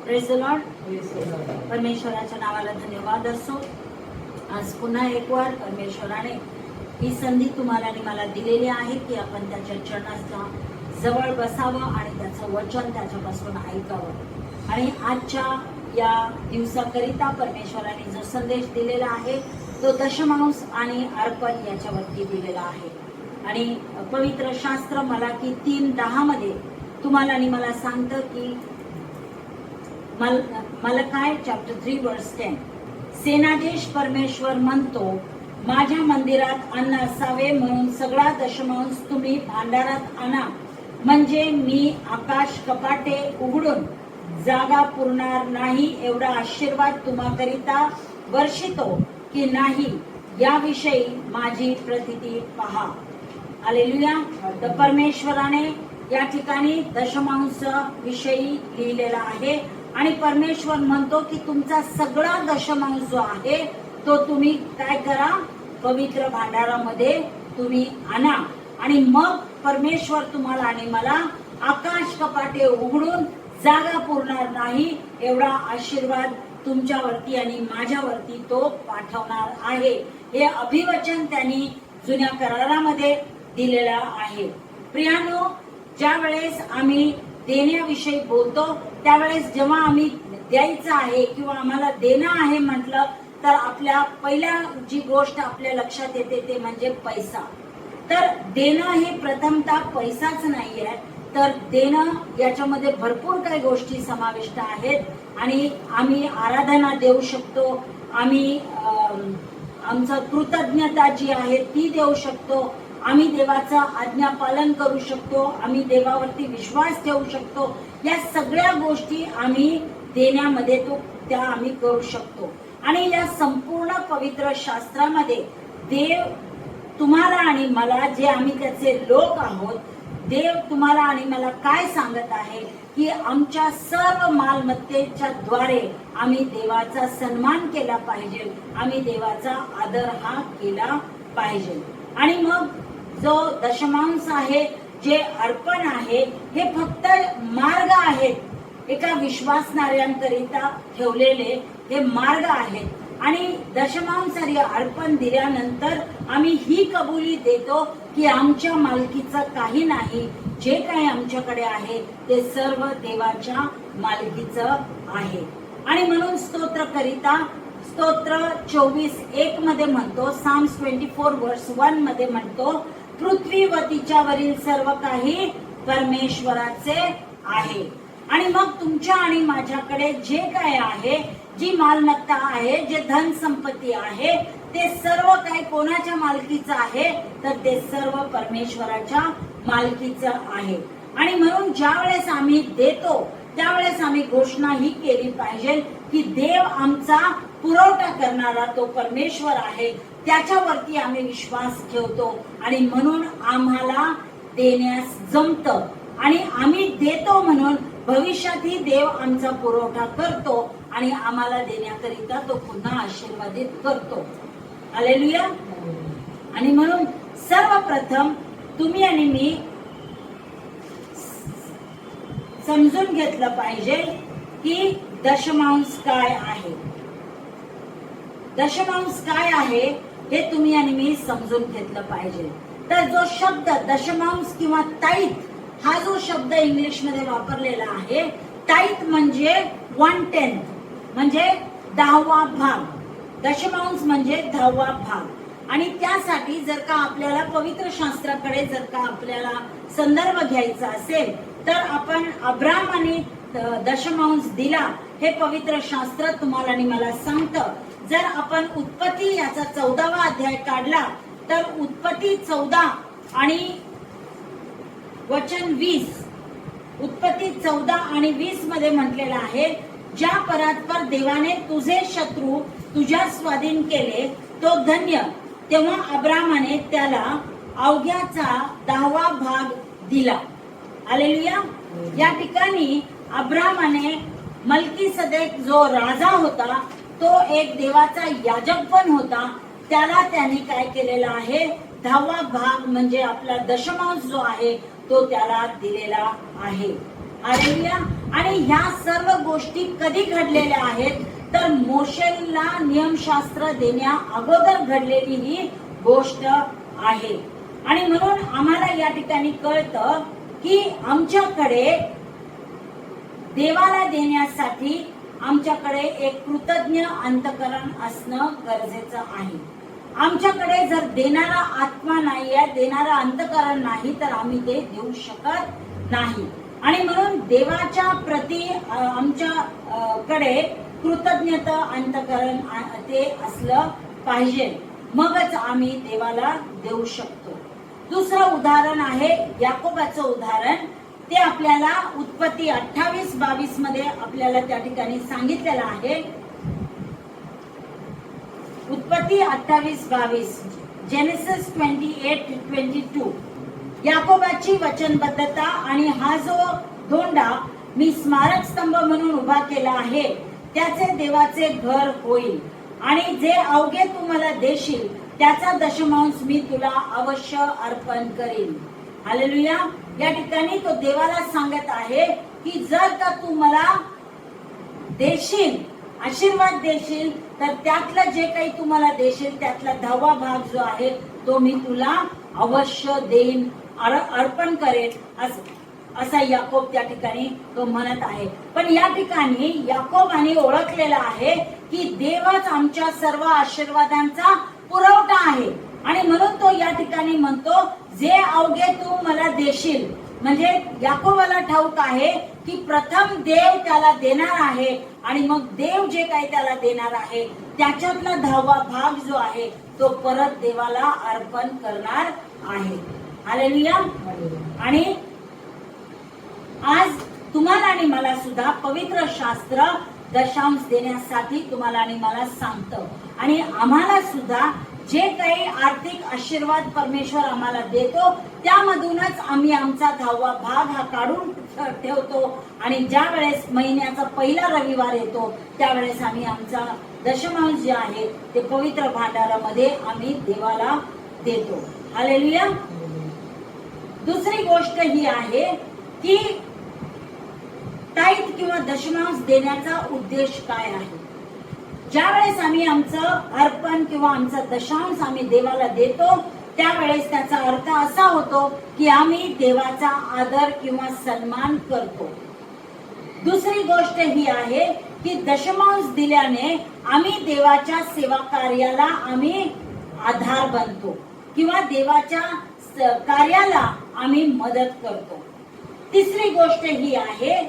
Praise the Lord. परमेश्वराच्या नावाला धन्यवाद असो. आज पुन्हा एक वार परमेश्वराने ही संधी तुम्हाला आणि मला दिलेली आहे की आपण त्याच्या चरणाच्या जवळ बसावं आणि त्याचं वचन त्याच्यापासून ऐकावं. आणि आजच्या या दिवसाकरिता परमेश्वराने जो संदेश दिलेला आहे तो दशमांश आणि अर्पण याच्यावरती दिलेला आहे. आणि पवित्र शास्त्र मलाकी 3:10 मध्ये तुम्हाला आणि मला सांगतं की मलकाय चॅप्टर 3 वर्स 10, सेनाधीश परमेश्वर म्हणतो, माझ्या मंदिरात अन्न असावे म्हणून सगळा दशमांश तुम्ही भांडारात आणा, म्हणजे मी आकाश कपाटे उघडून जागा पुरणार नाही एवढा आशीर्वाद तुम्हाकरिता वर्षितो की नाही याविषयी माझी प्रतिती पहा. हालेलुया. तर परमेश्वराने या ठिकाणी दशमांश विषयी लिहिलेला आहे आणि परमेश्वर म्हणतो की तुमचा सगळा दशमांश जो आहे तो तुम्ही काय करा, पवित्र भांडारामध्ये तुम्ही आणा आणि मग परमेश्वर तुम्हाला आणि मला आकाश कपाटे उघडून जागा पुरणार नाही एवढा आशीर्वाद तुमच्यावरती आणि माझ्यावरती तो पाठवणार आहे. हे अभिवचन त्यांनी जुन्या करारामध्ये दिलेला आहे. प्रियानो, ज्या वेळेस आम्ही देण्याविषयी बोलतो त्यावेळेस जेव्हा आम्ही द्यायचं आहे किंवा आम्हाला देणं आहे म्हटलं तर आपल्या पहिल्या जी गोष्ट आपल्या लक्षात येते ते म्हणजे पैसा. तर देणं हे प्रथमतः पैसाच नाहीये, तर देणं याच्यामध्ये भरपूर काही गोष्टी समाविष्ट आहेत आणि आम्ही आराधना देऊ शकतो, आम्ही आमचं कृतज्ञता जी आहे ती देऊ शकतो, आम्ही देवाचं आज्ञा पालन करू शकतो, आम्ही देवावरती विश्वास ठेवू शकतो. या सगळ्या गोष्टी आम्ही देण्यामध्ये त्या आम्ही करू शकतो. आणि या संपूर्ण पवित्र शास्त्रामध्ये देव तुम्हाला आणि मला, जे आम्ही त्याचे लोक आहोत, देव तुम्हाला आणि मला काय सांगत आहे की आमच्या सर्व मालमत्तेच्या द्वारे आम्ही देवाचा सन्मान केला पाहिजे, आम्ही देवाचा आदर हा केला पाहिजे. आणि मग जो दशमांश आहे, जे अर्पण आहे, हे फक्त मार्ग आहेत, एका विश्वासणाऱ्यांकरिता ठेवलेले हे मार्ग आहेत. आणि दशमांश अर्पण दिल्यानंतर आम्ही ही कबुली देतो की आमच्या मालकीचं काही नाही, जे काही आमच्याकडे आहे ते सर्व देवाच्या मालकीचं आहे. आणि म्हणून स्तोत्र 24:1 मध्ये म्हणतो, साम्स 24 वर्स 1 मध्ये म्हणतो, पृथ्वी व तिच्यावरील सर्व काही परमेश्वराचे आहे. आणि मग तुमच्या आणि माझ्याकडे जे काय आहे, जी मालमत्ता आहे, जे धन संपत्ती आहे, ते सर्व काही कोणाच्या मालकीचं आहे, तर ते सर्व परमेश्वराच्या मालकीचं आहे. आणि म्हणून ज्या वेळेस आम्ही देतो त्यावेळेस आम्ही घोषणा ही केली पाहिजे की देव आमचा पुरवठा करणारा तो परमेश्वर आहे, त्याच्यावरती आम्ही विश्वास ठेवतो आणि म्हणून आम्हाला देण्यास जमतं आणि आम्ही देतो म्हणून भविष्यातही देव आमचा पुरवठा करतो आणि आम्हाला देण्याकरिता तो पुन्हा आशीर्वादित करतो. हालेलुया. आणि म्हणून सर्वप्रथम तुम्ही आणि मी समजून घेतलं पाहिजे की दशमांश काय आहे. दशमांश काय आहे हे तुम्ही आणि मी समजून घेतलं पाहिजे. तर जो शब्द दशमांश किंवा ताईत, हा जो शब्द इंग्लिश मध्ये वापरलेला आहे, ताईत म्हणजे 1/10, म्हणजे 10वा भाग. दशमांश म्हणजे 10वा भाग. आणि त्यासाठी जर का आपल्याला पवित्र शास्त्राकडे जर का आपल्याला संदर्भ घ्यायचा असेल तर आपण अब्राहामाने दशमांश दिला हे पवित्र शास्त्र तुम्हाला आणि मला सांगतं. जर आपण उत्पत्ती याचा 14वा अध्याय काढला तर उत्पत्ती 14 आणि वचन 20, उत्पत्ती 14 आणि 20 मध्ये म्हटलेलं आहे, ज्या परात्पर देवाने तुझे शत्रू तुझ्या स्वाधीन केले तो धन्य. तेव्हा अब्राहामाने त्याला अवघ्याचा 10वा भाग दिला. हालेलुया. या ठिकाणी अब्राहामाने मल्कीसदेक जो राजा होता, तो एक देवाचा याजक पण होता, त्याला त्यांनी काय केलेला आहे, 10वा भाग म्हणजे आपला दशमांश जो आहे तो त्याला दिलेला आहे. हालेलुया. आणि ह्या सर्व गोष्टी कधी घडलेल्या आहेत तर मोशेला नियमशास्त्र देण्या अगोदर घडलेली ही गोष्ट आहे. आणि म्हणून आम्हाला या ठिकाणी कळतं की आमच्याकडे देवाला देण्यासाठी आमच्याकडे एक कृतज्ञ अंतःकरण असणं गरजेचं आहे. आमच्याकडे जर देणारा आत्मा नाही आहे, देणारा अंतःकरण नाही तर आम्ही ते देऊ शकत नाही. आणि म्हणून देवाच्या प्रती आमच्याकडे कृतज्ञता अंतःकरण ते असलं पाहिजे, मगच आम्ही देवाला देऊ शकतो. दुसरं उदाहरण आहे याकोबाचं उदाहरण. ते आपल्याला उत्पत्ती 28-22 मध्ये आपल्याला त्या ठिकाणी सांगितलेलं आहे. उत्पत्ती 28-22, जेनेसिस 28-22. याकोबाची वचनबद्धता आणि हा जो धोंडा मी स्मारक स्तंभ म्हणून उभा केला आहे त्याचे देवाचे घर होईल आणि जे अवघे तू मला देशील त्याचा दशमांश मी तुला अवश्य अर्पण करीन. हालेलुया. या ठिकाणी तो देवाला सांगत आहे की जर का तू मला देशील, आशीर्वाद देशील, तर त्यातलं जे काही तू मला देशील त्यातला 10वा भाग जो आहे तो मी तुला अवश्य देईन, अर्पण करेन, असा याकोब त्या ठिकाणी तो म्हणत आहे. पण या ठिकाणी याकोबाने ओळखलेला आहे की देवच आमच्या सर्व आशीर्वादांचा पुरवठा आहे. आणि म्हणून तो या ठिकाणी म्हणतो जे अवघे तू मला देशील. म्हणजे याकोबाला ठाऊक आहे की प्रथम देव त्याला देणार आहे आणि मग देव जे काही त्याला देणार आहे त्याच्यातला 10वा भाग जो आहे तो परत देवाला अर्पण करणार आहे. हालेलुया. आणि आज तुम्हाला आणि मला सुद्धा पवित्र शास्त्र दशांश देण्यासाठी तुम्हाला आणि मला सांगतं. आणि आम्हाला सुद्धा जे काही आर्थिक आशीर्वाद परमेश्वर आम्हाला देतो त्यामधूनच आम्ही आमचा 10वा भाग हा काढून ठेवतो. आणि ज्या वेळेस महिन्याचा पहिला रविवार येतो त्यावेळेस आम्ही आमचा दशमांश जे आहे ते पवित्र भांडारामध्ये आम्ही देवाला देतो. हालेलुया. दुसरी गोष्ट ही आहे की टाईट किंवा दशमांश देण्याचा उद्देश काय आहे. ज्या वेळेस आम्ही आमचं अर्पण किंवा आमचा दशांश आम्ही देवाला देतो त्यावेळेस त्याचा अर्थ असा होतो की आम्ही देवाचा आदर किंवा सन्मान करतो. दुसरी गोष्ट ही आहे की दशमांश दिल्याने आम्ही देवाच्या सेवा कार्याला आम्ही आधार बनतो किंवा देवाच्या कार्याला आम्ही मदत करतो. तिसरी गोष्ट ही आहे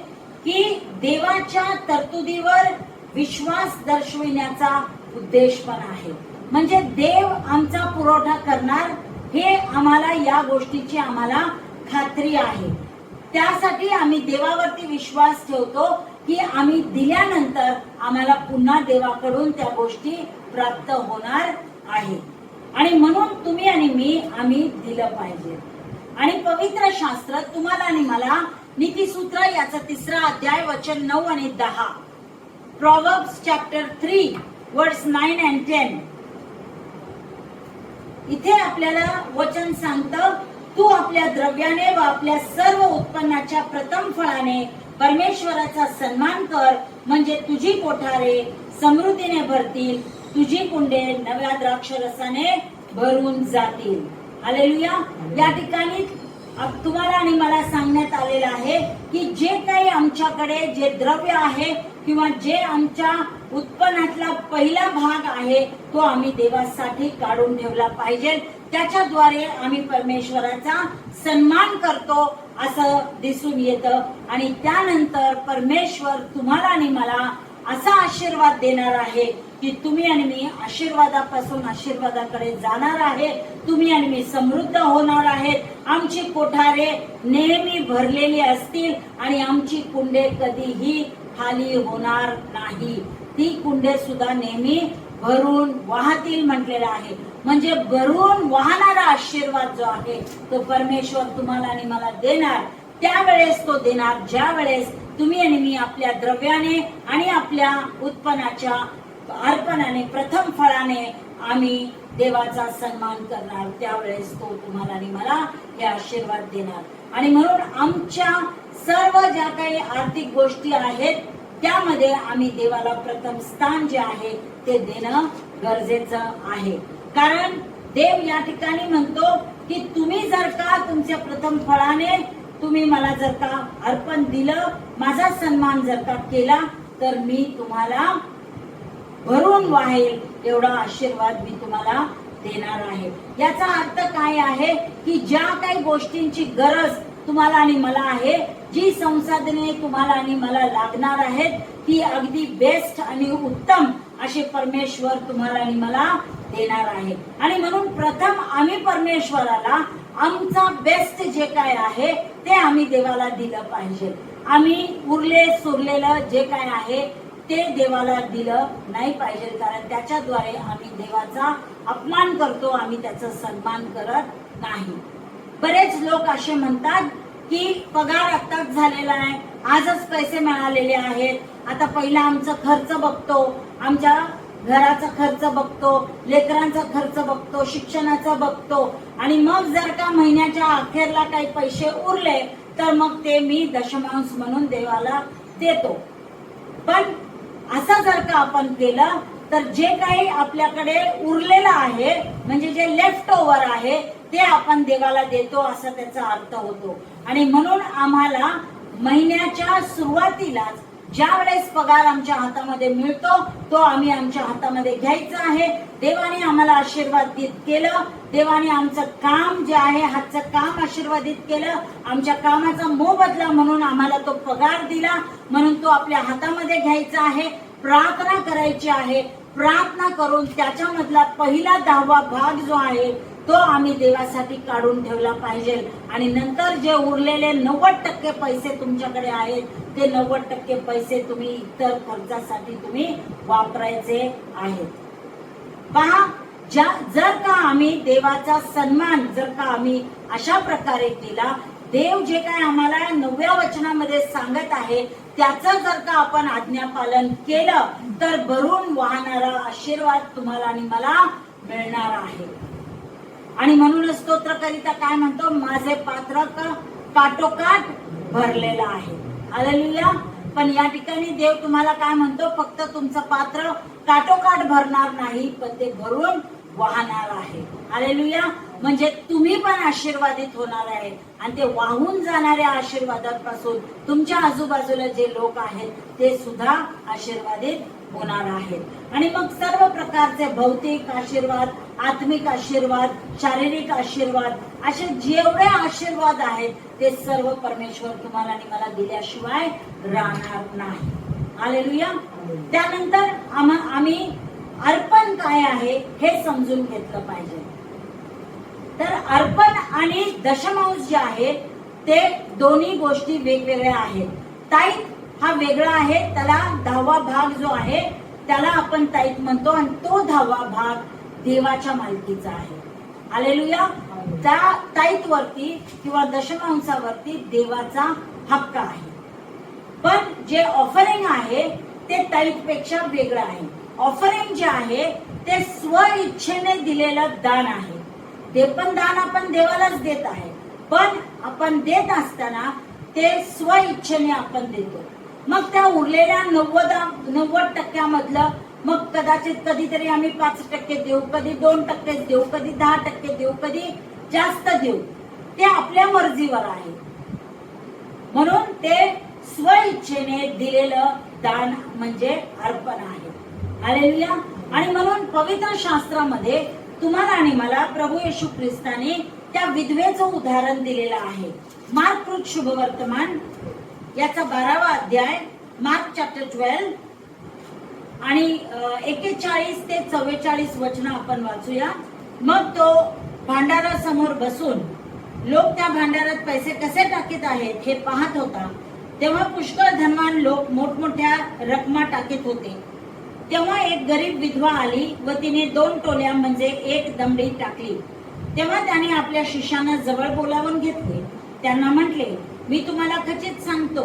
की देवाच्या तरतुदीवर विश्वास दर्शविण्याचा उद्देश पण आहे. म्हणजे देव आमचा पुरवठा करणार हे आम्हाला या गोष्टीची आम्हाला खात्री आहे. त्यासाठी आम्ही देवावरती विश्वास ठेवतो की आम्ही दिल्यानंतर आम्हाला पुन्हा देवाकडून त्या गोष्टी प्राप्त होणार आहे. आणि म्हणून तुम्ही आणि मी आम्ही दिलं पाहिजे. आणि पवित्र शास्त्र तुम्हाला आणि मला नीतिसूत्र याचा 3रा अध्याय वचन 9 आणि 10, Proverbs chapter 3 verse 9 and 10, इथे आपल्याला वचन सांगतं तू आपल्या द्रव्याने व आपल्या सर्व उत्पन्नाच्या प्रथम फळाने परमेश्वराचा सन्मान कर, म्हणजे तुझी कोठारे समृद्धीने भरतील, तुझी कुंडे नव्या द्राक्षरसाने भरून जातील. हालेलुया. या ठिकाणी तुम्हाला आणि मला सांगण्यात आलेलं आहे की जे काही आमच्याकडे जे द्रव्य आहे किंवा जे आमच्या उत्पन्नातला पहिला भाग आहे तो आम्ही देवासाठी काढून ठेवला पाहिजे. त्याच्याद्वारे आम्ही परमेश्वराचा सन्मान करतो असं दिसून येतं. आणि त्यानंतर परमेश्वर तुम्हाला आणि मला असा आशीर्वाद देणार आहे की तुम्ही आणि मी आशीर्वादापासून आशीर्वादाकडे जाणार आहे. तुम्ही आणि मी समृद्ध होणार आहेत. आमची कोठारे नेहमी भरलेली असतील आणि आमची कुंडे कधीही खाली होणार नाही. ती कुंडे सुद्धा नेहमी भरून वाहतील म्हटलेलं आहे. म्हणजे भरून वाहणारा आशीर्वाद जो आहे तो परमेश्वर तुम्हाला आणि मला देणार. त्यावेळेस तो देणार ज्या वेळेस तुम्ही आणि मी आपल्या द्रव्याने आणि आपल्या उत्पन्नाच्या अर्पणाने प्रथम फळाने आम्ही देवाचा सन्मान करणार, त्यावेळेस तो तुम्हाला आणि मला हे आशीर्वाद देणार. आणि म्हणून आमच्या सर्व ज्या काही आर्थिक गोष्टी आहेत त्यामध्ये आम्ही देवाला प्रथम स्थान जे आहे ते देणं गरजेचं आहे. कारण देव या ठिकाणी म्हणतो की तुम्ही जर का तुमच्या प्रथम फळाने तुम्ही मला जर का अर्पण दिलं, माझा सन्मान जर का केला, तर मी तुम्हाला भरून वाहेल एवढा आशीर्वाद मी तुम्हाला देणार आहे. याचा अर्थ काय आहे की ज्या काही गोष्टींची गरज तुम्हाला आणि मला आहे, जी संसाधने तुम्हाला आणि मला लागणार आहेत, ती अगदी बेस्ट आणि उत्तम असे परमेश्वर तुम्हाला आणि मला देणार आहे. आणि म्हणून प्रथम आम्ही परमेश्वराला आमचा बेस्ट जे काय आहे ते आम्ही देवाला दिलं पाहिजे. आम्ही उरले सुरलेलं जे काय आहे ते देवाला दिलं नाही पाहिजे, कारण त्याच्याद्वारे आम्ही देवाचा अपमान करतो, आम्ही त्याचा सन्मान करत नाही. बरेच लोक असे म्हणतात की पगार आत्ताच झालेला आहे, आजच पैसे मिळालेले आहेत, आता पहिला आमचा खर्च बघतो, आमच्या घराचा खर्च बघतो, लेकरांचा खर्च बघतो, शिक्षणाचा बघतो, आणि मग जर का महिन्याच्या अखेरला काही पैसे उरले तर मग ते मी दशमांश म्हणून देवाला देतो. पण असं जर का आपण केलं तर जे काही आपल्याकडे उरलेलं आहे, म्हणजे जे लेफ्ट ओव्हर आहे, ते आपण देवाला देतो असा त्याचा अर्थ होतो. आणि म्हणून आम्हाला महिन्याच्या सुरुवातीलाच ज्या वेळेस पगार आमच्या हातामध्ये मिळतो तो आम्ही आमच्या हातामध्ये घ्यायचा आहे. देवाने आम्हाला आशीर्वादित केलं, देवाने आमचं काम जे आहे हातचं काम आशीर्वादित केलं, आमच्या कामाचा मोबदला म्हणून आम्हाला तो पगार दिला, म्हणून तो आपल्या हातामध्ये घ्यायचा आहे, प्रार्थना करायची आहे, प्रार्थना करून त्याच्यामधला पहिला 10वा भाग जो आहे तो आम्ही देवासाठी काढून ठेवला पाहिजे. आणि नंतर जे उरलेले 90% पैसे तुमच्याकडे आहेत ते 90% पैसे तुम्ही इतर खर्चासाठी तुम्ही वापरायचे आहेत. पहा, जर का आम्ही देवाचा सन्मान जर का आम्ही अशा प्रकारे केला, देव जे काय आम्हाला 9व्या वचनामध्ये सांगत आहे त्याचं जर का आपण आज्ञापालन केलं तर भरून वाहणारा आशीर्वाद तुम्हाला आणि मला मिळणार आहे. आणि म्हणूनच स्तोत्रकरिता काय म्हणतो, माझे पात्र काटोकाट भरलेलं आहे. हालेलुया. पण या ठिकाणी देव तुम्हाला काय म्हणतो, फक्त तुमचं पात्र काटोकाट भरणार नाही, पण ते भरून वाहणार आहे. हालेलुया. म्हणजे तुम्ही पण आशीर्वादित होणार आहे आणि ते वाहून जाणाऱ्या आशीर्वादापासून तुमच्या आजूबाजूला जे लोक आहेत ते सुद्धा आशीर्वादित होणार आहेत. आणि मग सर्व प्रकारचे भौतिक आशीर्वाद, आत्मिक आशीर्वाद, शारीरिक आशीर्वाद, असे जेवढे आशीर्वाद आहेत ते सर्व परमेश्वर तुम्हाला आणि मला दिल्याशिवाय राहणार नाही. हालेलुया. त्यानंतर आम्ही अर्पण काय आहे हे समजून घेतलं पाहिजे. तर अर्पण आणि दशमांश जे आहे ते दोन्ही गोष्टी वेगवेगळ्या आहेत. ताईत हा वेगळा आहे, त्याला 10वा भाग जो आहे त्याला आपण ताईत म्हणतो आणि तो 10वा भाग देवाच्या मालकीचा आहे. हालेलुया. त्या ताईत वरती किंवा दशमांशावरती देवाचा हक्क आहे. पण जे ऑफरिंग आहे ते ताईत पेक्षा वेगळं आहे. ऑफरिंग जे आहे ते स्व इच्छेने दिलेलं दान आहे. ते पण दान आपण देवालाच देत आहे, पण आपण देत असताना ते स्व इच्छेने आपण देतो. मग त्या उरलेल्या 90% मधलं मग कदाचित कधीतरी आम्ही 5% देऊ, कधी 2% देऊ, कधी 10% देऊ, कधी जास्त देऊ, ते आपल्या मर्जीवर आहे. म्हणून ते स्व इच्छेने दिलेलं दान म्हणजे अर्पण आहे. हालेलुया. आणि म्हणून पवित्र शास्त्रामध्ये तुम्हाला आणि मला प्रभू येशू ख्रिस्ताने त्या विधवेचं उदाहरण दिलेलं आहे. मार्क कृत शुभवर्तमान याचा 12वा अध्याय, मार्क चॅप्टर 12 आणि 41 ते 44 वचन आपण वाचूया. मग तो भांडारासमोर बसून लोक त्या भांडारात पैसे कसे टाकीत आहेत हे पाहत होता. तेव्हा पुष्कळ धनवान लोक मोठमोठ्या रकमा टाकीत होते. तेव्हा एक गरीब विधवा आली व तिने 2 टोल्या म्हणजे 1 दमडी टाकली. तेव्हा त्याने आपल्या शिष्यांना जवळ बोलावून घेतले. त्यांना म्हटले, मी तुम्हाला खचित सांगतो,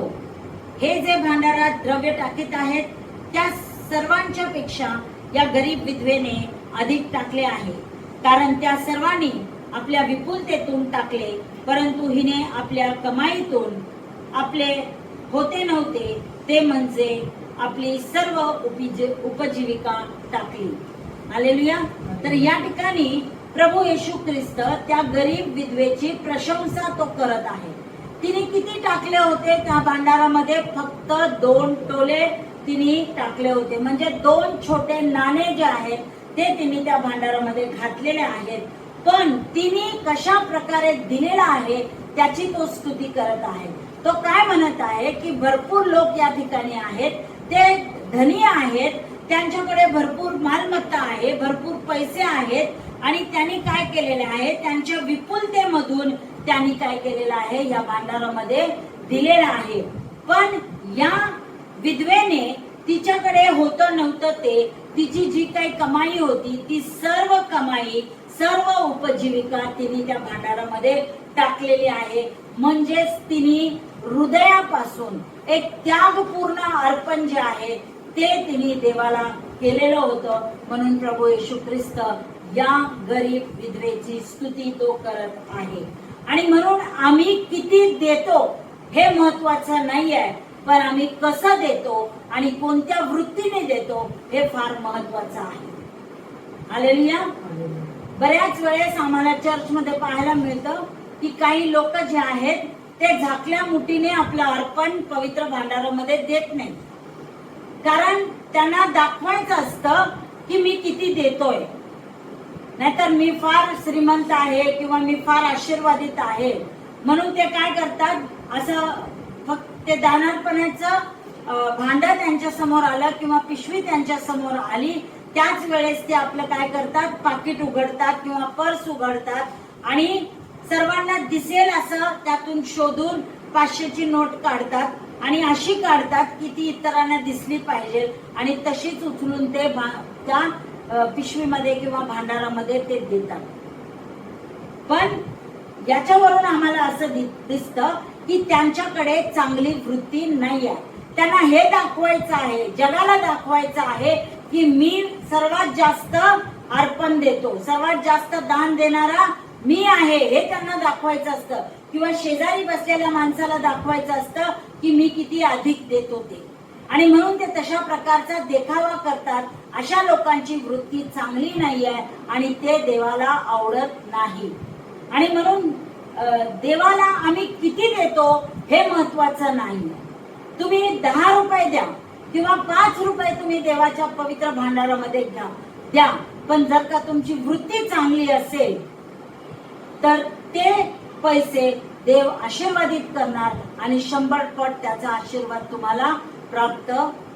हे जे भांडारात द्रव्य टाकीत आहेत त्या सर्वांच्या पेक्षा या गरीब विधवेने अधिक टाकले आहे, कारण त्या सर्वांनी आपल्या विपुलतेतून टाकले, परंतु हिने आपल्या कमाईतून आपले होते नव्हते ते म्हणजे आपली सर्व उपजीविका टाकली. हालेलुया. तर या ठिकाणी प्रभू येशू ख्रिस्त त्या गरीब विधवेची प्रशंसा तो करत आहे. तिने किती टाकले होते त्या भांडारामध्ये? फक्त 2 टोले तिने टाकले होते, म्हणजे 2 छोटे नाणे जे आहेत ते तिने त्या भांडारामध्ये घातलेले आहेत. पण तिने कशा प्रकारे दिलेला आहे त्याची तो स्तुती करत आहे. तो काय म्हणत आहे की भरपूर लोक या ठिकाणी आहेत, ते धनी आहेत, त्यांच्याकडे भरपूर मालमत्ता आहे, भरपूर पैसे आहेत, आणि त्यांनी काय केलेले आहे? त्यांच्या विपुलतेमधून त्यांनी काय केलेलं आहे? या भांडारामध्ये दिलेलं आहे. पण या विधवेने तिच्याकडे होतं नव्हतं ते, तिची जी काही कमाई होती ती सर्व कमाई, सर्व उपजीविका तिने त्या भांडारामध्ये टाकलेली आहे. म्हणजेच तिने हृदयापासून एक त्यागपूर्ण अर्पण जे आहे ते तिने देवाला केलेलं होतं. म्हणून प्रभू येशू ख्रिस्त या गरीब विधवेची स्तुती तो करत आहे. आणि म्हणून आम्ही किती देतो हे महत्वाचं नाही आहे, पण आम्ही कसं देतो आणि कोणत्या वृत्तीने देतो हे फार महत्वाचं आहे. हालेलुया. बऱ्याच वेळेस आम्हाला चर्चमध्ये पाहायला मिळतं की काही लोक जे आहेत ते झाकल्या मुठीने आपलं अर्पण पवित्र भांडारामध्ये देत नाही, कारण त्यांना दाखवायचं असतं की मी किती देतोय, नाहीतर मी फार श्रीमंत आहे किंवा मी फार आशीर्वादित आहे. म्हणून ते काय करतात, असं फक्त ते दानार्पणाचं भांड त्यांच्या समोर आलं किंवा पिशवी त्यांच्या समोर आली त्याच वेळेस ते आपलं काय करतात, पाकिट उघडतात किंवा पर्स उघडतात आणि सर्वांना दिसेल असं त्यातून शोधून 500ची नोट काढतात आणि अशी काढतात की ती इतरांना दिसली पाहिजे आणि तशीच उचलून ते त्या पिशवीमध्ये किंवा भांडारामध्ये ते देतात. पण याच्यावरून आम्हाला असं दिसतं की त्यांच्याकडे चांगली वृत्ती नाही आहे. त्यांना हे दाखवायचं आहे, जगाला दाखवायचं आहे की मी सर्वात जास्त अर्पण देतो, सर्वात जास्त दान देणारा मी आहे, हे त्यांना दाखवायचं असतं. किंवा शेजारी बसलेल्या माणसाला दाखवायचं असतं की मी किती अधिक देतो ते. आणि म्हणून ते तशा प्रकारचा देखावा करतात. अशा लोकांची वृत्ती चांगली नाही आहे आणि ते देवाला आवडत नाही. आणि म्हणून देवाला आम्ही किती देतो हे महत्वाचं नाही. तुम्ही 10 रुपये द्या किंवा 5 रुपये तुम्ही देवाच्या पवित्र भांडारामध्ये द्या, पण जर का तुमची वृत्ती चांगली असेल तर ते पैसे देव आशीर्वादित करणार आणि 100 पट त्याचा आशीर्वाद तुम्हाला प्राप्त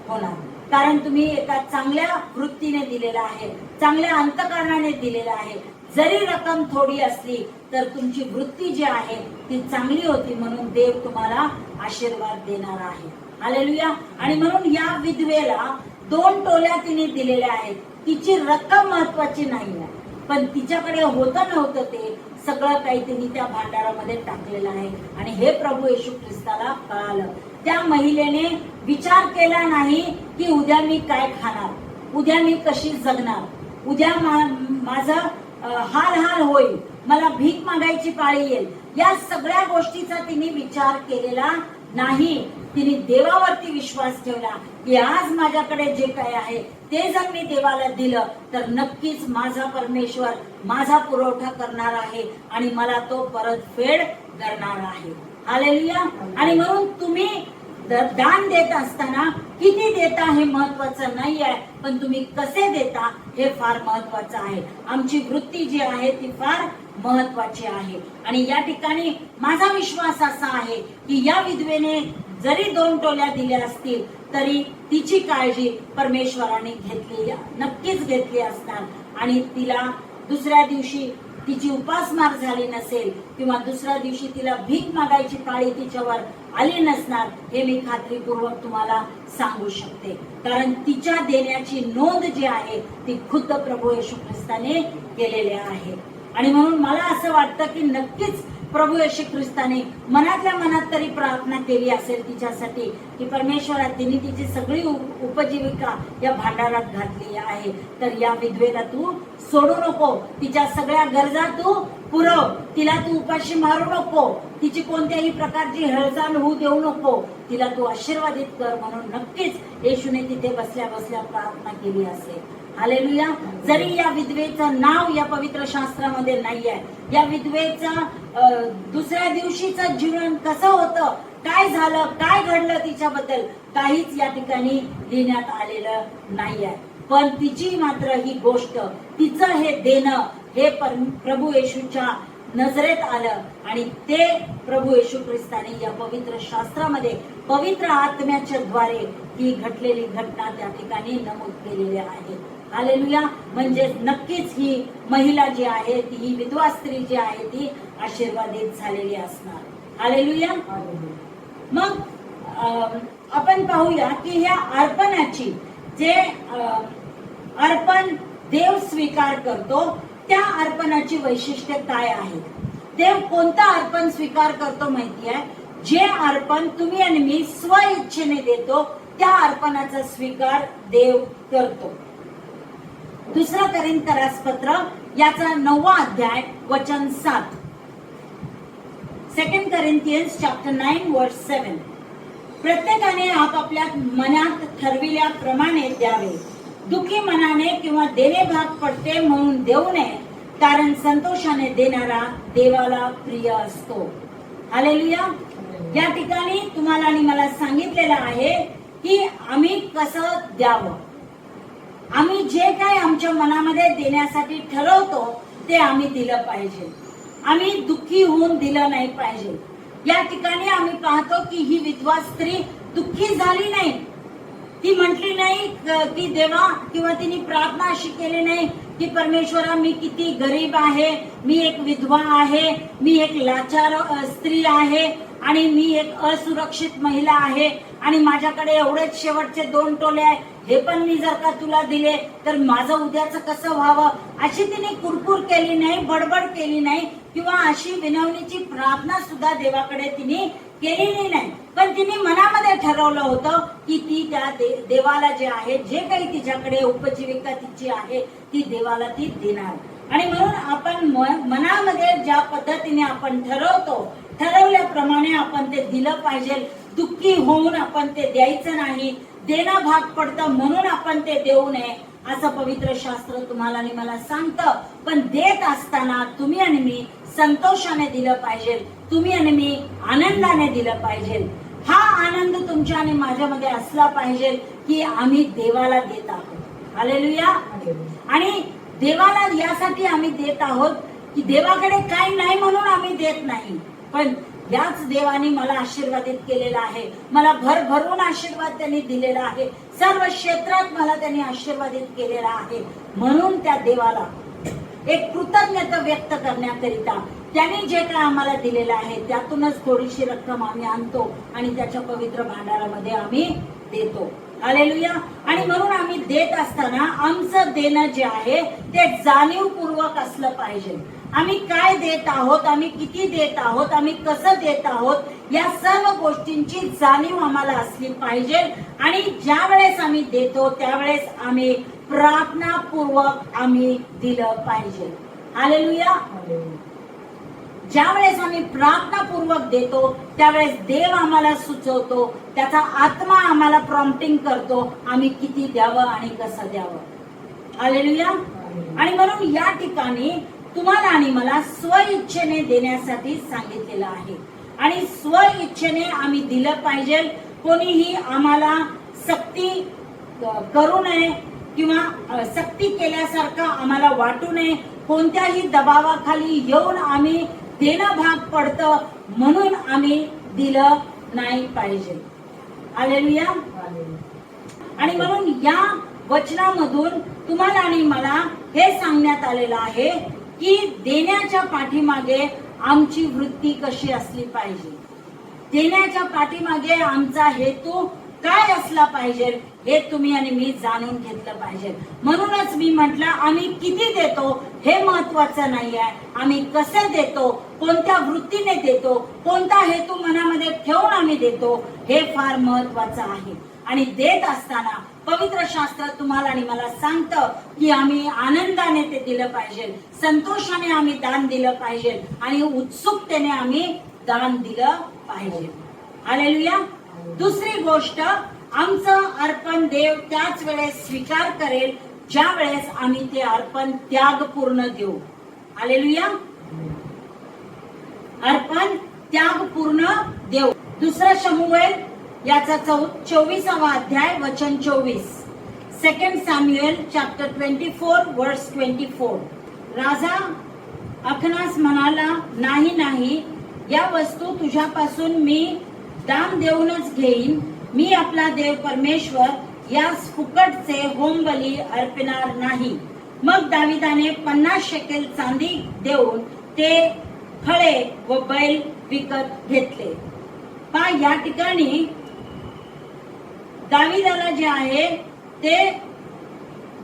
होणार. कारण तुम्ही एका चांगल्या वृत्तीने दिलेला आहे, चांगल्या अंतःकरणाने दिलेला आहे. जरी रक्कम थोडी असली तर तुमची वृत्ती जी आहे ती चांगली होती, म्हणून देव तुम्हाला आशीर्वाद देणार आहे. हालेलुया. आणि म्हणून या विधवेला 2 टोल्या तिने दिलेल्या आहेत. तिची रक्कम महत्वाची नाही आहे, पण तिच्याकडे होतं नव्हतं ते सगळं काही तिने त्या भांडारामध्ये टाकलेलं आहे. आणि हे प्रभू येशू ख्रिस्ताला कळालं. त्या महिलेने विचार केला नाही की उद्या मी काय खाणार, उद्या मी कशी जगणार, उद्या माझं हाल होईल, मला भीक मागायची पाळी येईल. या सगळ्या गोष्टीचा तिने विचार केलेला नाही. तिने देवावरती विश्वास ठेवला की आज माझ्याकडे जे काय आहे ते जर मी देवाला दिलं तर नक्कीच माझा परमेश्वर माझा पुरवठा करणार आहे आणि मला तो परतफेड करणार आहे. हालेलुया. आणि म्हणून तुम्ही दान देत असताना किती देता हे महत्वाचं नाही आहे, पण तुम्ही कसे देता हे फार महत्वाचं आहे. आमची वृत्ती जी आहे ती फार महत्वाची आहे. आणि या ठिकाणी माझा विश्वास असा आहे की या विधवेने जरी 2 टोल्या दिल्या असतील तरी तिची काळजी परमेश्वराने घेतली, नक्कीच घेतली असणार. आणि तिला दुसऱ्या दिवशी तिची उपासमार झाली नसेल किंवा दुसऱ्या दिवशी तिला भीक मागायची पाळी तिच्यावर आली नसणार, हे मी खात्रीपूर्वक तुम्हाला सांगू शकते. कारण तिच्या देण्याची नोंद जी आहे ती खुद्द प्रभू येशू ख्रिस्ताने केलेली आहे. आणि म्हणून मला असं वाटतं की नक्कीच प्रभू येशू ख्रिस्ताने मनातल्या मनात तरी प्रार्थना केली असेल तिच्यासाठी की परमेश्वरा तिने तिची सगळी उपजीविका या भांडारात घातली आहे, तर या विधवेला तू सोडू नको, तिच्या सगळ्या गरजा तू पुरव, तिला तू उपाशी मारू नको, तिची कोणत्याही प्रकारची हळचाल होऊ देऊ नको, तिला तू आशीर्वादित कर म्हणून नक्कीच येशूने तिथे बसल्या बसल्या प्रार्थना केली असेल. हालेलुया. जरी या विधवेचं नाव या पवित्र शास्त्रामध्ये नाहीये, या विधवेचं दुसऱ्या दिवशीचं जीवन कसं होतं, काय झालं, काय घडलं तिच्याबद्दल काहीच या ठिकाणी लिहिण्यात आलेलं नाहीये, पण तिची मात्र ही गोष्ट, तिचं हे देणं हे प्रभू येशूच्या नजरेत आलं आणि ते प्रभू येशू ख्रिस्ताने या पवित्र शास्त्रामध्ये पवित्र आत्म्याच्या द्वारे ही घडलेली घटना त्या ठिकाणी नमूद केलेली आहे. हालेलुया. म्हणजे नक्कीच ही महिला जी आहे ती, ही विधवा स्त्री जी आहे ती आशीर्वादित झालेली असणार. हालेलुया. मग आपण पाहूया की ह्या अर्पणाची जे अर्पण देव स्वीकार करतो त्या अर्पणाची वैशिष्ट्य काय आहे. देव कोणतं अर्पण स्वीकार करतो माहिती आहे? जे अर्पण तुम्ही आणि मी स्व इच्छेने देतो त्या अर्पणाचा स्वीकार देव करतो. 2 कोरिंथियस पत्र याचा 9वा अध्याय वचन 7. 2 Corinthians chapter 9 verse 7. प्रत्येकाने आपापल्या मनात ठरविल्याप्रमाणे द्यावे, दुखी मनाने किंवा देणे भाग पडते म्हणून देऊ नये, कारण संतोषाने देणारा देवाला प्रिय असतो. हालेलुया. या ठिकाणी तुम्हाला आणि मला सांगितलेलं आहे की आम्ही कसं द्यावं. आम्ही जे काही आमच्या मनामध्ये देण्यासाठी ठरवतो ते आम्ही दिलं पाहिजे. आम्ही दुःखी होऊन दिलं नाही पाहिजे. या ठिकाणी आम्ही पाहतो की ही विधवा स्त्री दुःखी झाली नाही. ती म्हटली नाही की देवा, किंवा तिने प्रार्थना अशी केली नाही की परमेश्वरा मी किती गरीब आहे, मी एक विधवा आहे, मी एक लाचार स्त्री आहे आणि मी एक असुरक्षित महिला आहे आणि माझ्याकडे एवढेच शेवटचे 2 टोले आहे, हे पण मी जर का तुला दिले तर माझं उद्याचं कसं व्हावं, अशी तिने कुरकुर केली नाही, बडबड केली नाही किंवा अशी विनवणीची प्रार्थना सुद्धा देवाकडे तिने केलेली नाही. पण तिने मनामध्ये ठरवलं होतं की ती त्या देवाला जे आहे, जे काही तिच्याकडे उपजीविका तिची आहे ती देवाला ती देणार. आणि म्हणून आपण मनामध्ये ज्या पद्धतीने आपण ठरवतो, ठरवल्याप्रमाणे आपण ते दिलं पाहिजे. दुःखी होऊन आपण ते द्यायचं नाही, देणं भाग पडतं म्हणून आपण ते देऊ नये असं पवित्र शास्त्र तुम्हाला आणि मला सांगतं. पण देत असताना तुम्ही आणि मी संतोषाने दिलं पाहिजे, तुम्ही आणि मी आनंदाने दिलं पाहिजे. हा आनंद तुमच्या आणि माझ्यामध्ये असला पाहिजे की आम्ही देवाला देत आहोत. हालेलुया. आणि देवाला यासाठी आम्ही देत आहोत की देवाकडे काही नाही म्हणून आम्ही देत नाही, पण याच देवाने मला आशीर्वादित केलेला आहे, मला भरभरून आशीर्वाद त्यांनी दिलेला आहे, सर्व क्षेत्रात मला त्यांनी आशीर्वादित केलेला आहे. म्हणून त्या देवाला एक कृतज्ञता व्यक्त करण्याकरिता त्यांनी जे काय आम्हाला दिलेलं आहे त्यातूनच थोडीशी रक्कम आम्ही आणतो आणि त्याच्या पवित्र भांडारामध्ये आम्ही देतो. हालेलुया. आणि म्हणून आम्ही देत असताना आमचं देणं जे आहे ते जाणीवपूर्वक असलं पाहिजे. आम्ही काय देत आहोत, आम्ही किती देत आहोत, आम्ही कसं देत आहोत, या सर्व गोष्टींची जाणीव आम्हाला असली पाहिजे. आणि ज्या वेळेस आम्ही देतो त्यावेळेस आम्ही प्रार्थनापूर्वक आम्ही दिलं पाहिजे. हालेलुया. ज्या वेळेस आम्ही प्रार्थनापूर्वक देतो त्यावेळेस देव आम्हाला सुचवतो, त्याचा आत्मा आम्हाला प्रॉम्प्टिंग करतो आम्ही किती द्यावं आणि कसं द्यावं. हालेलुया. आणि म्हणून या ठिकाणी तुम्हाला आणि मला स्व इच्छेने देण्यासाठी सांगितलेलं आहे आणि स्व इच्छेने आम्ही दिलं पाहिजे. कोणीही आम्हाला सक्ती करू नये किंवा सक्ती केल्यासारखं आम्हाला वाटू नये. कोणत्याही दबावाखाली येऊन आम्ही देणं भाग पडतं म्हणून आम्ही दिलं नाही पाहिजे. हालेलुया. आणि म्हणून या वचनामधून तुम्हाला आणि मला हे सांगण्यात आलेलं आहे की देण्याच्या पाठीमागे आमची वृत्ती कशी असली पाहिजे, देण्याच्या पाठीमागे आमचा हेतू काय असला पाहिजे हे तुम्ही आणि मी जाणून घेतलं पाहिजे. म्हणूनच मी म्हटलं आम्ही किती देतो हे महत्वाचं नाही आहे, आम्ही कसे देतो, कोणत्या वृत्तीने देतो, कोणता हेतू मनामध्ये ठेवून आम्ही देतो, हे फार महत्वाचं आहे. आणि देत असताना पवित्र शास्त्र तुम्हाला आणि मला सांगतं की आम्ही आनंदाने ते दिलं पाहिजे, संतोषाने आम्ही दान दिलं पाहिजे आणि उत्सुकतेने आम्ही दान दिलं पाहिजे. हालेलुया. दुसरी गोष्ट, आमचं अर्पण देव त्याच वेळेस स्वीकार करेल ज्या वेळेस आम्ही ते अर्पण त्यागपूर्ण देऊ. हालेलुया. अर्पण त्यागपूर्ण देऊ. दुसरा शमूएल याचा 24वा अध्याय वचन 24. 2 सॅम्युएल चॅप्टर 24 वर्स 24. राजा अखनास म्हणाला, नाही नाही, या वस्तू तुझ्यापासून मी दान देऊनच घेईन. मी आपला देव परमेश्वर यास फुकटचे होम बली अर्पणार नाही. मग दाविदाने 50 शेकेल चांदी देऊन ते खळे व बैल विकत घेतले. पहा, या ठिकाणी दाविदाला जे आहे ते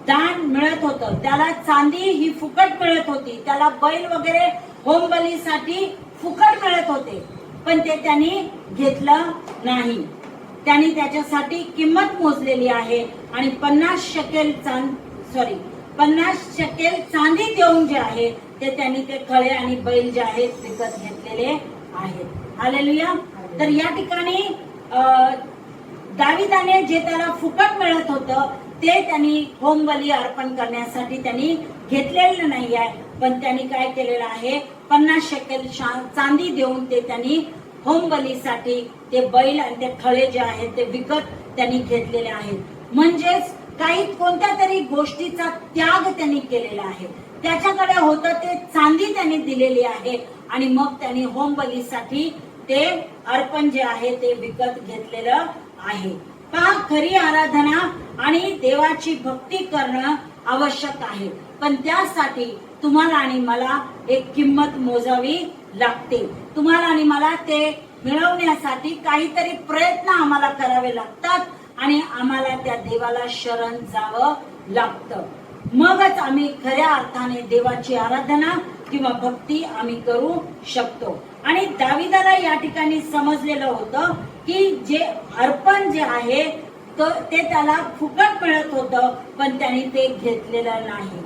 दान मिळत होतं, त्याला चांदी ही फुकट मिळत होती, त्याला बैल वगैरे होम बलीसाठी फुकट मिळत होते, पण ते त्यांनी घेतलं नाही. त्यांनी त्याच्यासाठी किंमत मोजलेली आहे आणि 50 शेकेल चांदी देऊन जे आहे ते त्यांनी ते खळे आणि बैल जे आहेत विकत घेतलेले आहेत. हालेलुया. तर या ठिकाणी दाविदाने जे त्याला फुकट मिळत होतं ते त्यांनी होम बली अर्पण करण्यासाठी त्यांनी घेतलेलं नाही आहे, पण त्यांनी काय केलेलं आहे, 50 शेकेल चांदी देऊन ते त्यांनी होम बलीसाठी ते बैल आणि ते खळे जे आहेत ते विकत त्यांनी घेतलेले आहेत. म्हणजेच काही कोणत्या तरी गोष्टीचा त्याग त्यांनी केलेला आहे. त्याच्याकडे होतं ते चांदी त्यांनी दिलेली आहे आणि मग त्यांनी होम बलीसाठी ते अर्पण जे आहे ते विकत घेतलेलं आहे. पहा, खरी आराधना आणि देवाची भक्ती करणं आवश्यक आहे, पण त्यासाठी तुम्हाला आणि मला एक किंमत मोजावी लागते. तुम्हाला आणि मला ते मिळवण्यासाठी काहीतरी प्रयत्न आम्हाला करावे लागतात आणि आम्हाला त्या देवाला शरण जावं लागतं. मगच आम्ही खऱ्या अर्थाने देवाची आराधना किंवा भक्ती आम्ही करू शकतो. आणि दाविदाला या ठिकाणी समजलेलं होतं की जे अर्पण जे आहे ते त्याला फुकट मिळत होतं, पण त्यांनी ते घेतलेलं नाही.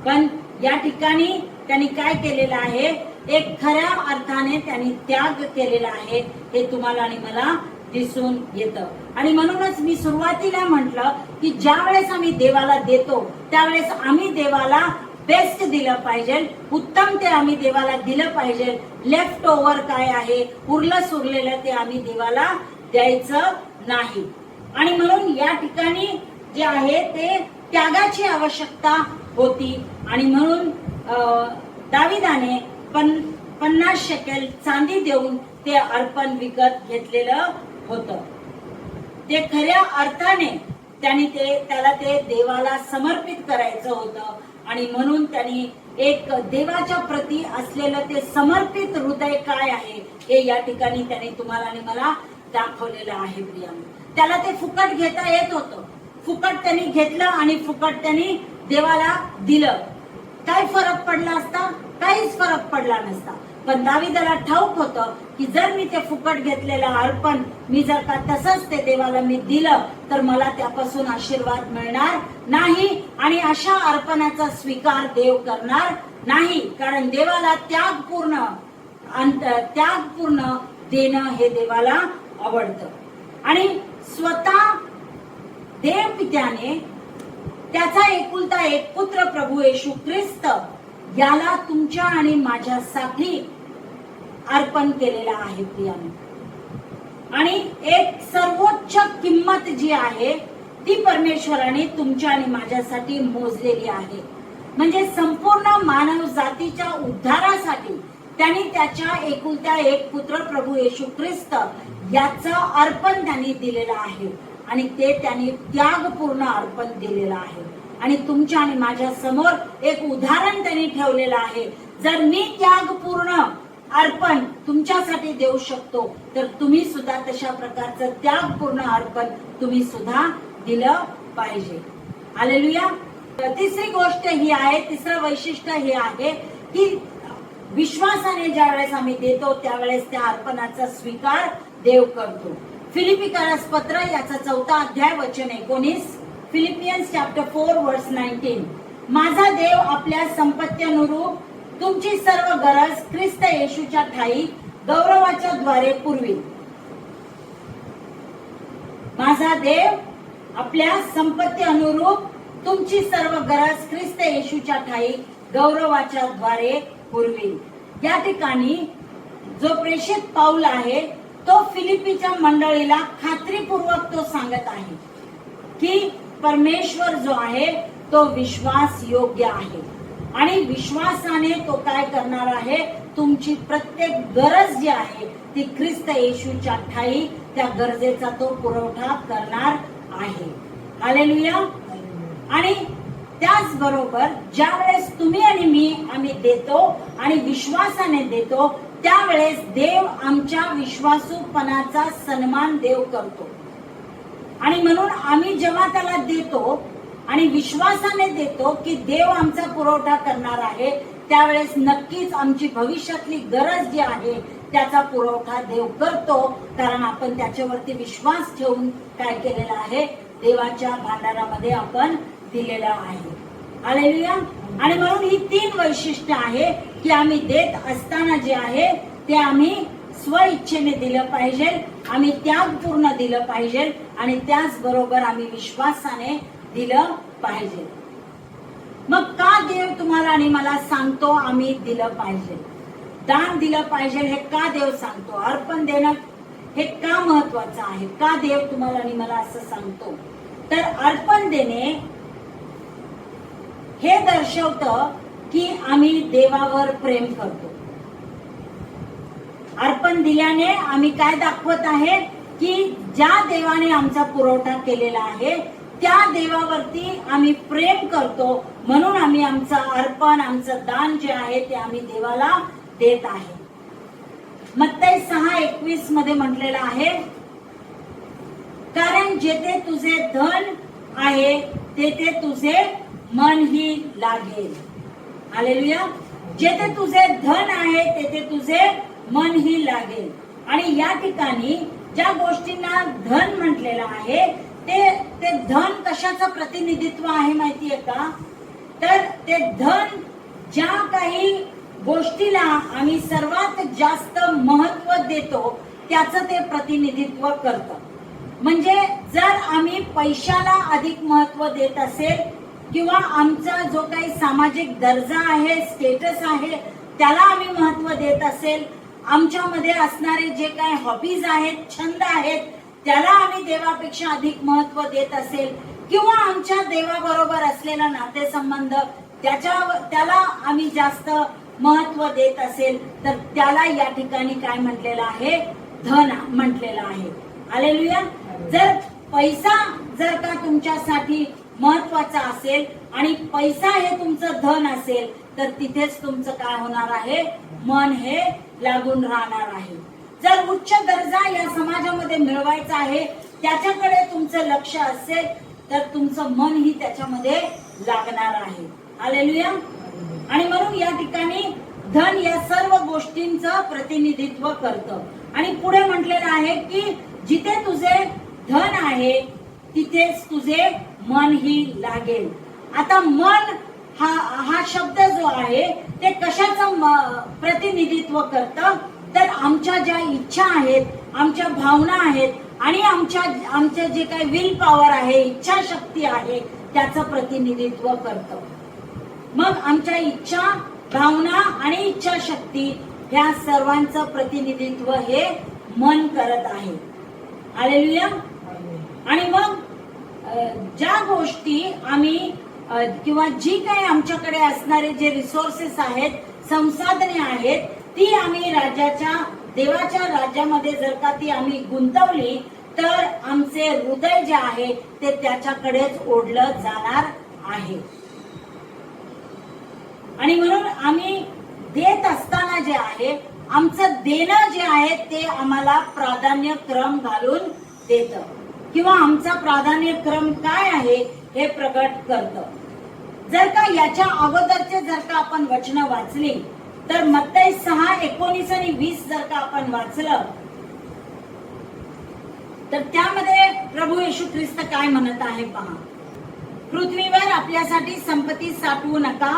पण या ठिकाणी त्यांनी काय केलेलं आहे, एक खऱ्या अर्थाने त्यांनी त्याग केलेला आहे, हे तुम्हाला आणि मला दिसून येतं. आणि म्हणूनच मी सुरुवातीला म्हटलं की ज्या वेळेस आम्ही देवाला देतो त्यावेळेस आम्ही देवाला बेस्ट दिलं पाहिजे, उत्तम ते आम्ही देवाला दिलं पाहिजे. लेफ्ट ओव्हर काय आहे, उरलं सुरलेलं ते आम्ही देवाला द्यायचं नाही. आणि म्हणून या ठिकाणी जे आहे ते त्यागाची आवश्यकता होती आणि म्हणून दाविदाने 50 शेकेल चांदी देऊन ते अर्पण विकत घेतलेलं होतं. ते खऱ्या अर्थाने त्याला ते देवाला समर्पित करायचं होतं आणि म्हणून त्यांनी एक देवाच्या प्रती असलेलं ते समर्पित हृदय काय आहे हे या ठिकाणी त्यांनी तुम्हाला आणि मला दाखवलेलं आहे. प्रियांनो, त्याला ते फुकट घेता येत होतं, फुकट त्यांनी घेतलं आणि फुकट त्यांनी देवाला दिलं. काय फरक पडला असता? काहीच फरक पडला नसता. पण दाविदाला ठाऊक होतं की जर मी ते फुकट घेतलेलं अर्पण मी जर का तसंच ते देवाला मी दिलं तर मला त्यापासून आशीर्वाद मिळणार नाही आणि अशा अर्पणाचा स्वीकार देव करणार नाही. कारण देवाला त्यागपूर्ण देणं हे देवाला आवडतं. आणि स्वतः देव पित्याने त्याचा एकुलता एक पुत्र प्रभू येशू ख्रिस्त याला तुमच्या आणि माझ्यासाठी अर्पण केलेला आहे प्रियांनो. आणि एक सर्वोच्च किंमत जी आहे ती परमेश्वराने तुमच्या आणि माझ्यासाठी मोजलेली आहे. म्हणजे संपूर्ण मानव जातीच्या उद्धारासाठी त्यांनी त्याच्या एकुलत्या एक पुत्र प्रभू येशू ख्रिस्त याचं अर्पण त्यांनी दिलेलं आहे आणि ते त्यांनी त्यागपूर्ण अर्पण दिलेलं आहे. आणि तुमच्या आणि माझ्या समोर एक उदाहरण त्यांनी ठेवलेलं आहे. जर मी त्यागपूर्ण अर्पण तुमच्यासाठी देऊ शकतो तर तुम्ही सुद्धा तशा प्रकारचं त्यागपूर्ण अर्पण तुम्ही सुद्धा दिलं पाहिजे. हालेलुया. तिसरी गोष्ट ही आहे, तिसरं वैशिष्ट्य हे आहे की विश्वासाने ज्यावेळेस आम्ही देतो त्यावेळेस त्या अर्पणाचा स्वीकार देव करतो. फिलिपिकरास पत्र याचा 4 अध्याय वचन 19. फिलिपियन्स चॅप्टर 4 वर्स 19. माझा देव आपल्या संपत्तीनुरूप तुमची सर्व गरज ख्रिस्त येशूच्या ठायी गौरवाच्या द्वारे पुरवी. माझा देव आपल्या संपत्ती अनुरूप तुमची सर्व गरज ख्रिस्त येशूच्या ठायी गौरवाच्या द्वारे पुरवी. या ठिकाणी जो प्रेषित पाऊल आहे तो फिलिपीच्या मंडळीला खात्रीपूर्वक तो सांगत आहे की परमेश्वर जो आहे तो विश्वास योग्य आहे आणि विश्वासाने तो काय करणार आहे, तुमची प्रत्येक गरज जी आहे ती ख्रिस्त येशूच्या ठायी त्या गरजेचा तो पुरवठा करणार आहे. हालेलुया. आणि त्याचबरोबर ज्यावेळेस तुम्ही आणि मी आम्ही देतो आणि विश्वासाने देतो त्यावेळेस देव आमच्या विश्वासूपणाचा सन्मान देव करतो. आणि म्हणून आम्ही जेव्हा त्याला देतो आणि विश्वासाने देतो की देव आमचा पुरवठा करणार आहे त्यावेळेस नक्कीच आमची भविष्यातली गरज जी आहे त्याचा पुरवठा देव करतो, कारण आपण त्याच्यावरती विश्वास ठेवून काय केलेला आहे, देवाच्या भांडारामध्ये आपण दिलेला आहे. हालेलुया. आणि म्हणून ही 3 वैशिष्ट्य आहे की आम्ही देत असताना जे आहे ते आम्ही स्व इच्छेने दिलं पाहिजे, आम्ही त्यागपूर्ण दिलं पाहिजे आणि त्याचबरोबर आम्ही विश्वासाने दिलं पाहिजे. मग का देव तुम्हाला आणि मला सांगतो आम्ही दिलं पाहिजे, दान दिलं पाहिजे, हे का देव सांगतो, अर्पण देणं हे का महत्वाचं आहे, का देव तुम्हाला आणि मला असं सांगतो, तर अर्पण देणे हे दर्शवतं की आम्ही देवावर प्रेम करतो. अर्पण दिल्याने आम्ही काय दाखवत आहे की ज्या देवाने आमचा पुरवठा केलेला आहे त्या देवावरती आम्ही प्रेम करतो, म्हणून आम्ही आमचं अर्पण आमचं दान जे आहे ते आम्ही देवाला देत आहे. मत्ती 6:21 मध्ये म्हटलेलं आहे, कारण जेथे तुझे धन आहे तेथे तुझे मन ही लागेल. हालेलुया. जेथे तुझे धन आहे तेथे तुझे मन ही लागेल. आणि या ठिकाणी ज्या गोष्टींना धन म्हटलेलं आहे ते धन कशाचं प्रतिनिधित्व आहे माहितीये का, तर ते धन ज्या काही गोष्टीला आम्ही सर्वात जास्त महत्व देतो त्याचं ते प्रतिनिधित्व करतं. म्हणजे जर आम्ही पैशाला अधिक महत्व देत असेल किंवा आमचा जो काही सामाजिक दर्जा आहे, स्टेटस आहे, त्याला आम्ही महत्व देत असेल, आमच्यामध्ये असणारे जे काही हॉबीज आहेत, छंद आहेत, त्याला आम्ही देवापेक्षा अधिक महत्व देत असेल किंवा आमच्या देवाबरोबर असलेला नातेसंबंध त्याला आम्ही जास्त महत्व देत असेल तर त्याला या ठिकाणी काय म्हटलेलं आहे, धन म्हटलेलं आहे. हालेलुया. जर पैसा जर का तुमच्यासाठी महत्वाचा असेल आणि पैसा हे तुमचं धन असेल तर तिथेच तुमचं काय होणार आहे, मन हे लागून राहणार आहे. जर उच्च दर्जा या समाजामध्ये मिळवायचा आहे त्याच्याकडे तुमचं लक्ष असेल तर तुमचं मन ही त्याच्यामध्ये लागणार आहे. हालेलुया. आणि म्हणून या ठिकाणी धन या सर्व गोष्टींचं प्रतिनिधित्व करतं. आणि पुढे म्हटलेलं आहे की जिथे तुझे धन आहे तिथेच तुझे मन ही लागेल. आता मन हा शब्द जो आहे ते कशाचं प्रतिनिधित्व करतं, तर आमच्या ज्या इच्छा आहेत, आमच्या भावना आहेत आणि आमच्या जे काही विल पॉवर आहे, इच्छाशक्ती आहे, त्याचं प्रतिनिधित्व करतं. मग आमच्या इच्छा, भावना आणि इच्छाशक्ती ह्या सर्वांचं प्रतिनिधित्व हे मन करत आहे. हालेलुया. आणि मग ज्या गोष्टी आम्ही किंवा जी काही आमच्याकडे असणारे जे रिसोर्सेस आहेत, संसाधने आहेत, ती आम्ही देवाच्या राज्यामध्ये जर का ती आम्ही गुंतवली तर आमचे हृदय जे आहे ते त्याच्याकडेच ओढलं जाणार आहे. आणि म्हणून आम्ही देत असताना जे आहे आमचं देणं जे आहे ते आम्हाला प्राधान्यक्रम घालून देतं किंवा आमचा प्राधान्यक्रम काय आहे हे प्रकट करतं. जर का याच्या अगोदरचे जर का आपण वचनं वाचली तर मत्तई 6:19 आणि 20 जर का आपण वाचलं तर त्यामध्ये प्रभू येशू ख्रिस्त काय म्हणत आहे पहा. पृथ्वीवर आपल्यासाठी संपत्ती साठवू नका,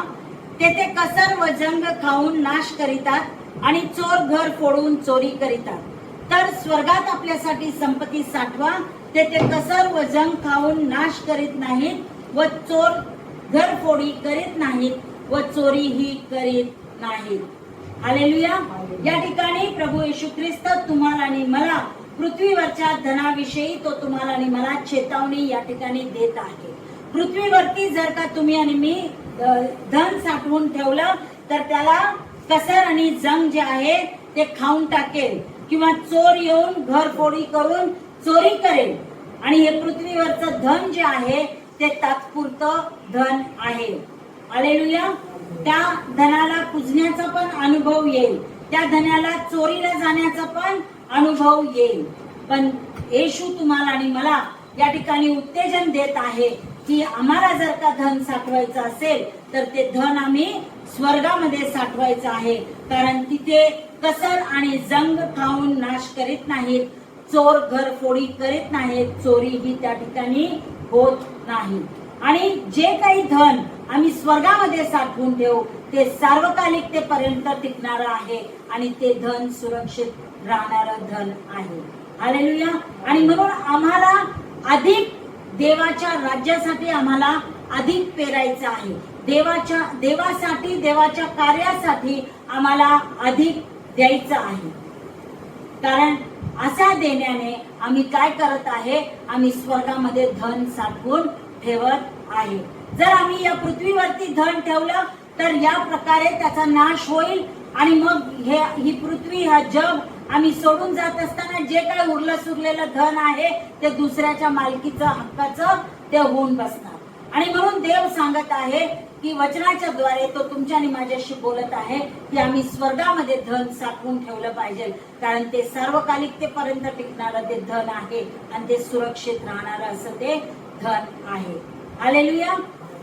तेथे कसर व जंग खाऊन नाश करीतात आणि चोर घर फोडून चोरी करीतात. तर स्वर्गात आपल्यासाठी संपत्ती साठवा, तेथे कसर व जंग खाऊन नाश करीत नाहीत व चोर घरफोडी करीत नाहीत व चोरीही करीत नाहीत. हालेलुया. या ठिकाणी प्रभू येशू ख्रिस्त तुम्हाला आणि मला पृथ्वीवरच्या धनाविषयी तो तुम्हाला आणि मला चेतावणी या ठिकाणी देत आहे. पृथ्वीवरती जर का तुम्ही आणि मी धन साठवून ठेवलं तर त्याला कसर आणि जंग जे आहे ते खाऊन टाकेल किंवा चोर येऊन घरफोडी करून चोरी करेल. आणि हे पृथ्वीवरचं धन जे आहे ते तात्पुरतं धन आहे. हालेलुया. त्या धनाला पुजण्याचा पण अनुभव येईल, त्या धनाला चोरीला जाण्याचा पण अनुभव येईल. पण येशू तुम्हाला आणि मला या ठिकाणी उत्तेजन देत आहे की आम्हाला जर का धन साठवायचं असेल तर ते धन आम्ही स्वर्गामध्ये साठवायचं आहे. कारण तिथे कसर आणि जंग खाऊन नाश करीत नाहीत, चोर घरफोडी करीत नाहीत, चोरीही त्या ठिकाणी होत नाही. आणि जे काही धन आम्ही स्वर्गामध्ये साठवून ठेवू ते सार्वकालिकतेपर्यंत टिकणारं आहे आणि ते धन सुरक्षित राहणारं धन आहे. हालेलुया. आणि म्हणून आम्हाला अधिक देवाच्या राज्यासाठी आम्हाला अधिक पेरायचं आहे. देवासाठी देवाच्या कार्यासाठी आम्हाला अधिक द्यायचं आहे. कारण असा देण्याने आम्ही काय करत आहे, आम्ही स्वर्गामध्ये धन साठवून ठेवत आहे. जर आम्ही या पृथ्वीवरती धन ठेवलं तर या प्रकारे त्याचा नाश होईल आणि मग ही पृथ्वी हा जग आम्ही सोडून जात असताना जे काही उरलं सुरलेलं धन आहे ते दुसऱ्याच्या मालकीचं हक्काचं ते होऊन बसणार. आणि म्हणून देव सांगत आहे की वचनाच्या द्वारे तो तुमच्या आणि माझ्याशी बोलत आहे की आम्ही स्वर्गामध्ये धन साठवून ठेवलं पाहिजे. कारण ते सार्वकालिकतेपर्यंत टिकणारं ते धन आहे आणि ते सुरक्षित राहणारं असं ते धन आहे. हालेलुया.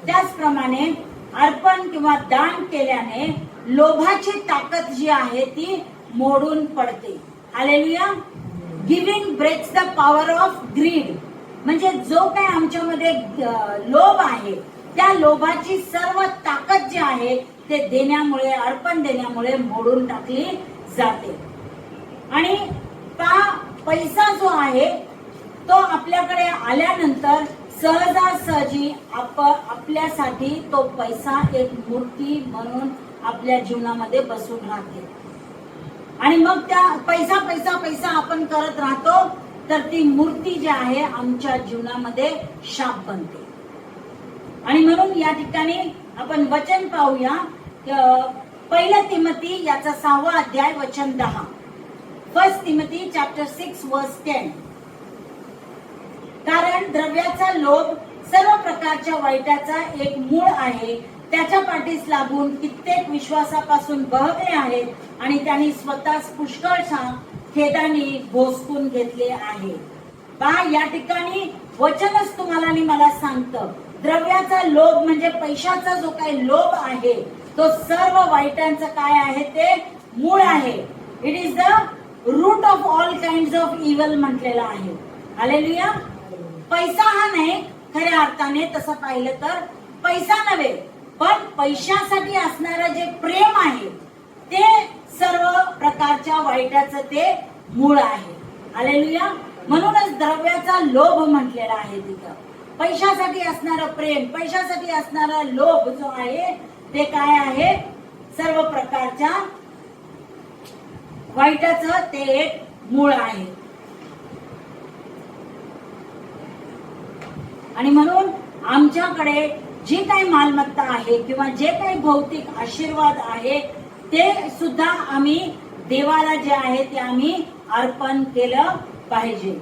त्याचप्रमाणे अर्पण किंवा दान केल्याने लोभाची ताकद जी आहे ती मोडून पडते. Hallelujah. Giving breaks the power of grid. म्हणजे जो काही आमच्यामध्ये लोभ आहे त्या लोभाची सर्व ताकद जी आहे ते देण्यामुळे, अर्पण देण्यामुळे मोडून टाकली जाते. आणि पैसा जो आहे तो आपल्याकडे आल्यानंतर सहजासहजी आपल्यासाठी तो पैसा एक मूर्ती म्हणून आपल्या जीवनामध्ये बसून राहते. आणि मग त्या पैसा पैसा पैसा आपण करत राहतो तर ती मूर्ती जी आहे आमच्या जीवनामध्ये शाप बनते. आणि म्हणून या ठिकाणी आपण वचन पाहूया. 1 तिमोथी याचा 6वा अध्याय वचन 10. 1 तिमोथी चॅप्टर 6 वर्स 10. कारण द्रव्याचा लोभ सर्व प्रकारच्या वाईटाचा एक मूळ आहे. त्याच्या पाठीस लागून कित्येक विश्वासापासून बहकले आहेत आणि त्यांनी स्वतःच पुष्कळशा खेदाने भोसकून घेतले आहे. पहा, या ठिकाणी वचनच तुम्हाला आणि मला सांगतं द्रव्याचा लोभ म्हणजे पैशाचा जो काही लोभ आहे तो सर्व वाईटांचं काय आहे ते मूळ आहे. It is the root of all kind of evil म्हटलेलं आहे. हालेलुया. पैसा हा नाही खऱ्या अर्थाने तसं पाहिलं तर पैसा नव्हे, पण पैशासाठी असणारं जे प्रेम आहे ते सर्व प्रकारच्या वाईटाचं ते मूळ आहे. हालेलुया. म्हणूनच द्रव्याचा लोभ म्हटलेला आहे तिथं. पैशासाठी असणारं प्रेम, पैशासाठी असणारा लोभ जो आहे ते काय आहे, सर्व प्रकारच्या वाईटाचं ते एक मूळ आहे. आणि म्हणून आमच्याकडे जे काही मालमत्ता आहे किंवा जे काही भौतिक आशीर्वाद आहे ते सुद्धा आम्ही देवाला जे आहे ते आम्ही अर्पण केलं पाहिजे.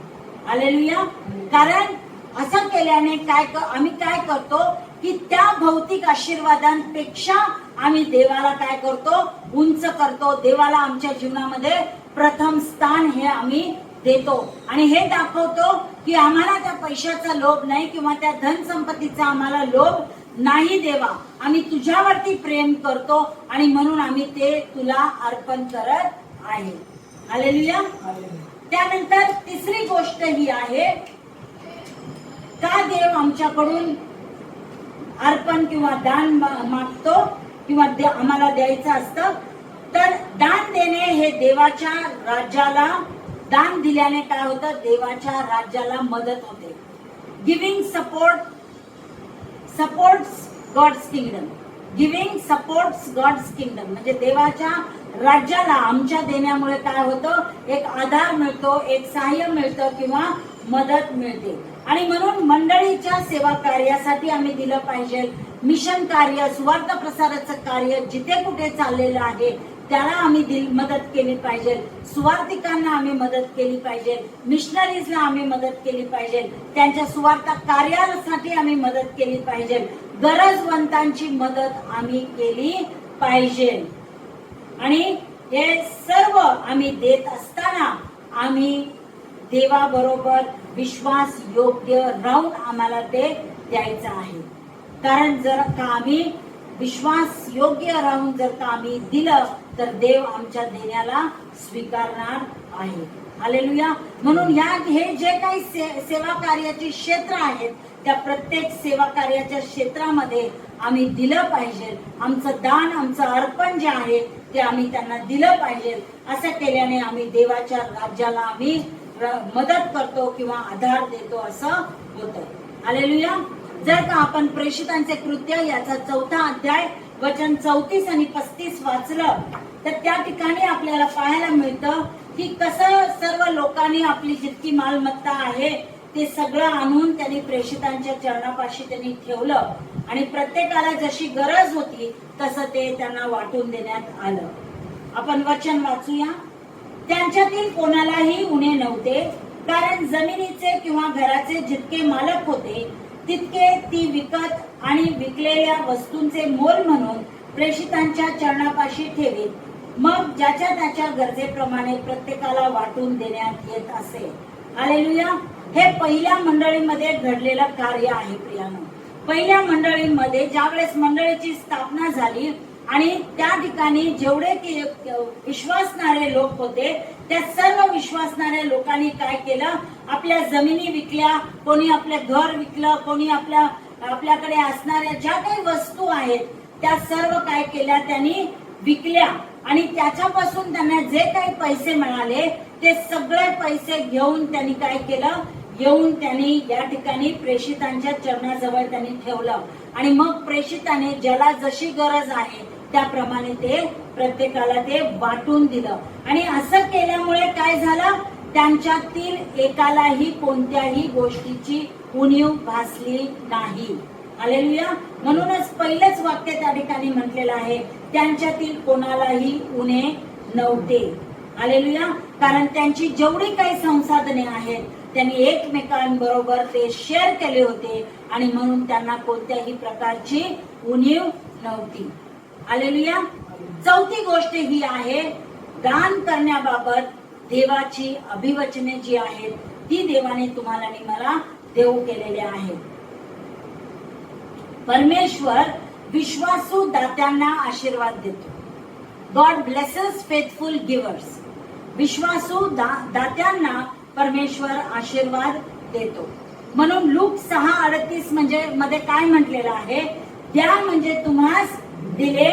हालेलुया. कारण असं केल्याने आम्ही काय करतो की त्या भौतिक आशीर्वादांपेक्षा आम्ही देवाला काय करतो, उंच करतो. देवाला आमच्या जीवनामध्ये प्रथम स्थान हे आम्ही देतो आणि हे दाखवतो की आम्हाला त्या पैशाचा लोभ नाही किंवा त्या धन संपत्तीचा आम्हाला लोभ नाही देवा, आम्ही तुझ्यावरती प्रेम करतो आणि म्हणून आम्ही ते तुला अर्पण करत आहे. हालेलुया. त्यानंतर तिसरी गोष्ट ही आहे, का देव आमच्याकडून अर्पण किंवा दान मागतो किंवा आम्हाला द्यायचं असतं, तर दान देणे हे देवाच्या राज्याला, दान दिल्याने काय होतं, देवाच्या राज्याला मदत होते. Giving supports God's kingdom. Giving supports God's kingdom म्हणजे देवाच्या राज्याला आमच्या देण्यामुळे काय होतं, एक आधार मिळतो, एक सहाय्य मिळतं किंवा मदत मिळते. आणि म्हणून मंडळीच्या सेवा कार्यासाठी आम्ही दिलं पाहिजे. मिशन कार्य, सुवार्थ प्रसाराचं कार्य जिथे कुठे चाललेलं आहे त्याला आम्ही मदत केली पाहिजे. सुवार्थिकांना आम्ही मदत केली पाहिजे. मिशनरीजला आम्ही मदत केली पाहिजे. त्यांच्या सुवार्थ कार्यासाठी आम्ही मदत केली पाहिजे. गरजवंतांची मदत आम्ही केली पाहिजे. आणि हे सर्व आम्ही देत असताना आम्ही देवाबरोबर विश्वास योग्य राहून आम्हाला ते द्यायचं आहे. कारण जर का आम्ही विश्वास योग्य राहून जर का आम्ही दिलं तर देव आमच्या देण्याला स्वीकारणार आहे. हालेलुया. म्हणून हे जे काही सेवा कार्याची क्षेत्र आहेत त्या प्रत्येक सेवा कार्याच्या क्षेत्रामध्ये आम्ही दिलं पाहिजे. आमचं दान, आमचं अर्पण जे आहे ते आम्ही त्यांना दिलं पाहिजे. असं केल्याने आम्ही देवाच्या राज्याला आम्ही मदत करतो किंवा आधार देतो असं होतं. हालेलुया. जर का आपण प्रेषितांचे कृत्य याचा 4 अध्याय वचन 34 आणि 35 वाचलं तर त्या ठिकाणी आपल्याला पाहायला मिळतं की कसं सर्व लोकांनी आपली जितकी मालमत्ता आहे ते सगळं आणून त्यांनी प्रेषितांच्या चरणापाशी त्यांनी ठेवलं आणि प्रत्येकाला जशी गरज होती तसं ते त्यांना वाटून देण्यात आलं. आपण वचन वाचूया. त्यांच्यातील कोणालाही उणे नव्हते, कारण जमिनीचे किंवा घराचे जितके मालक होते तितके ती विकत आणि विकलेल्या वस्तूंचे मोल म्हणून प्रेषितांच्या चरणापाशी ठेवीत. मग ज्याच्या त्याच्या गरजेप्रमाणे प्रत्येकाला वाटून देण्यात येत असे. हालेलुया. हे पहिल्या मंडळीमध्ये घडलेलं कार्य आहे प्रियानो. पहिल्या मंडळीमध्ये ज्यावेळेस मंडळीची स्थापना झाली आणि त्या ठिकाणी जेवढे विश्वासणारे लोक होते त्या सर्व विश्वासणाऱ्या लोकांनी काय केलं, आपल्या जमिनी विकल्या, कोणी आपलं घर विकलं, कोणी आपल्याकडे असणाऱ्या ज्या काही वस्तू आहेत त्या सर्व काय केल्या, त्यांनी विकल्या आणि त्याच्यापासून त्यांना जे काही पैसे मिळाले ते सगळे पैसे घेऊन त्यांनी काय केलं, येऊन त्यांनी या ठिकाणी प्रेषितांच्या चरणाजवळ त्यांनी ठेवलं आणि मग प्रेषिताने ज्याला जशी गरज आहे त्याप्रमाणे ते प्रत्येकाला ते वाटून दिलं. आणि असं केल्यामुळे काय झालं, त्यांच्यातील एकालाही कोणत्याही गोष्टीची उणीव भासली नाही. हालेलुया. म्हणूनच पहिलंच वाक्य त्या ठिकाणी म्हटलेलं आहे, त्यांच्यातील कोणालाही उणे नव्हते. हालेलुया. कारण त्यांची जेवढी काही संसाधने आहेत त्यांनी एकमेकांबरोबर ते शेअर केले होते आणि म्हणून त्यांना कोणत्याही प्रकारची उणीव नव्हती. हालेलुया. चौथी गोष्ट ही आहे, दान करण्याबाबत देवाची अभिवचने जी आहेत ती देवाने तुम्हाला आणि मला देऊ केलेले आहेत. परमेश्वर विश्वासू दात्यांना आशीर्वाद देतो. God blesses faithful givers. विश्वासू दात्यांना परमेश्वर आशीर्वाद देतो. म्हणून लूक 6:38 मध्ये काय म्हटलेलं आहे, द्या म्हणजे तुम्हास दिले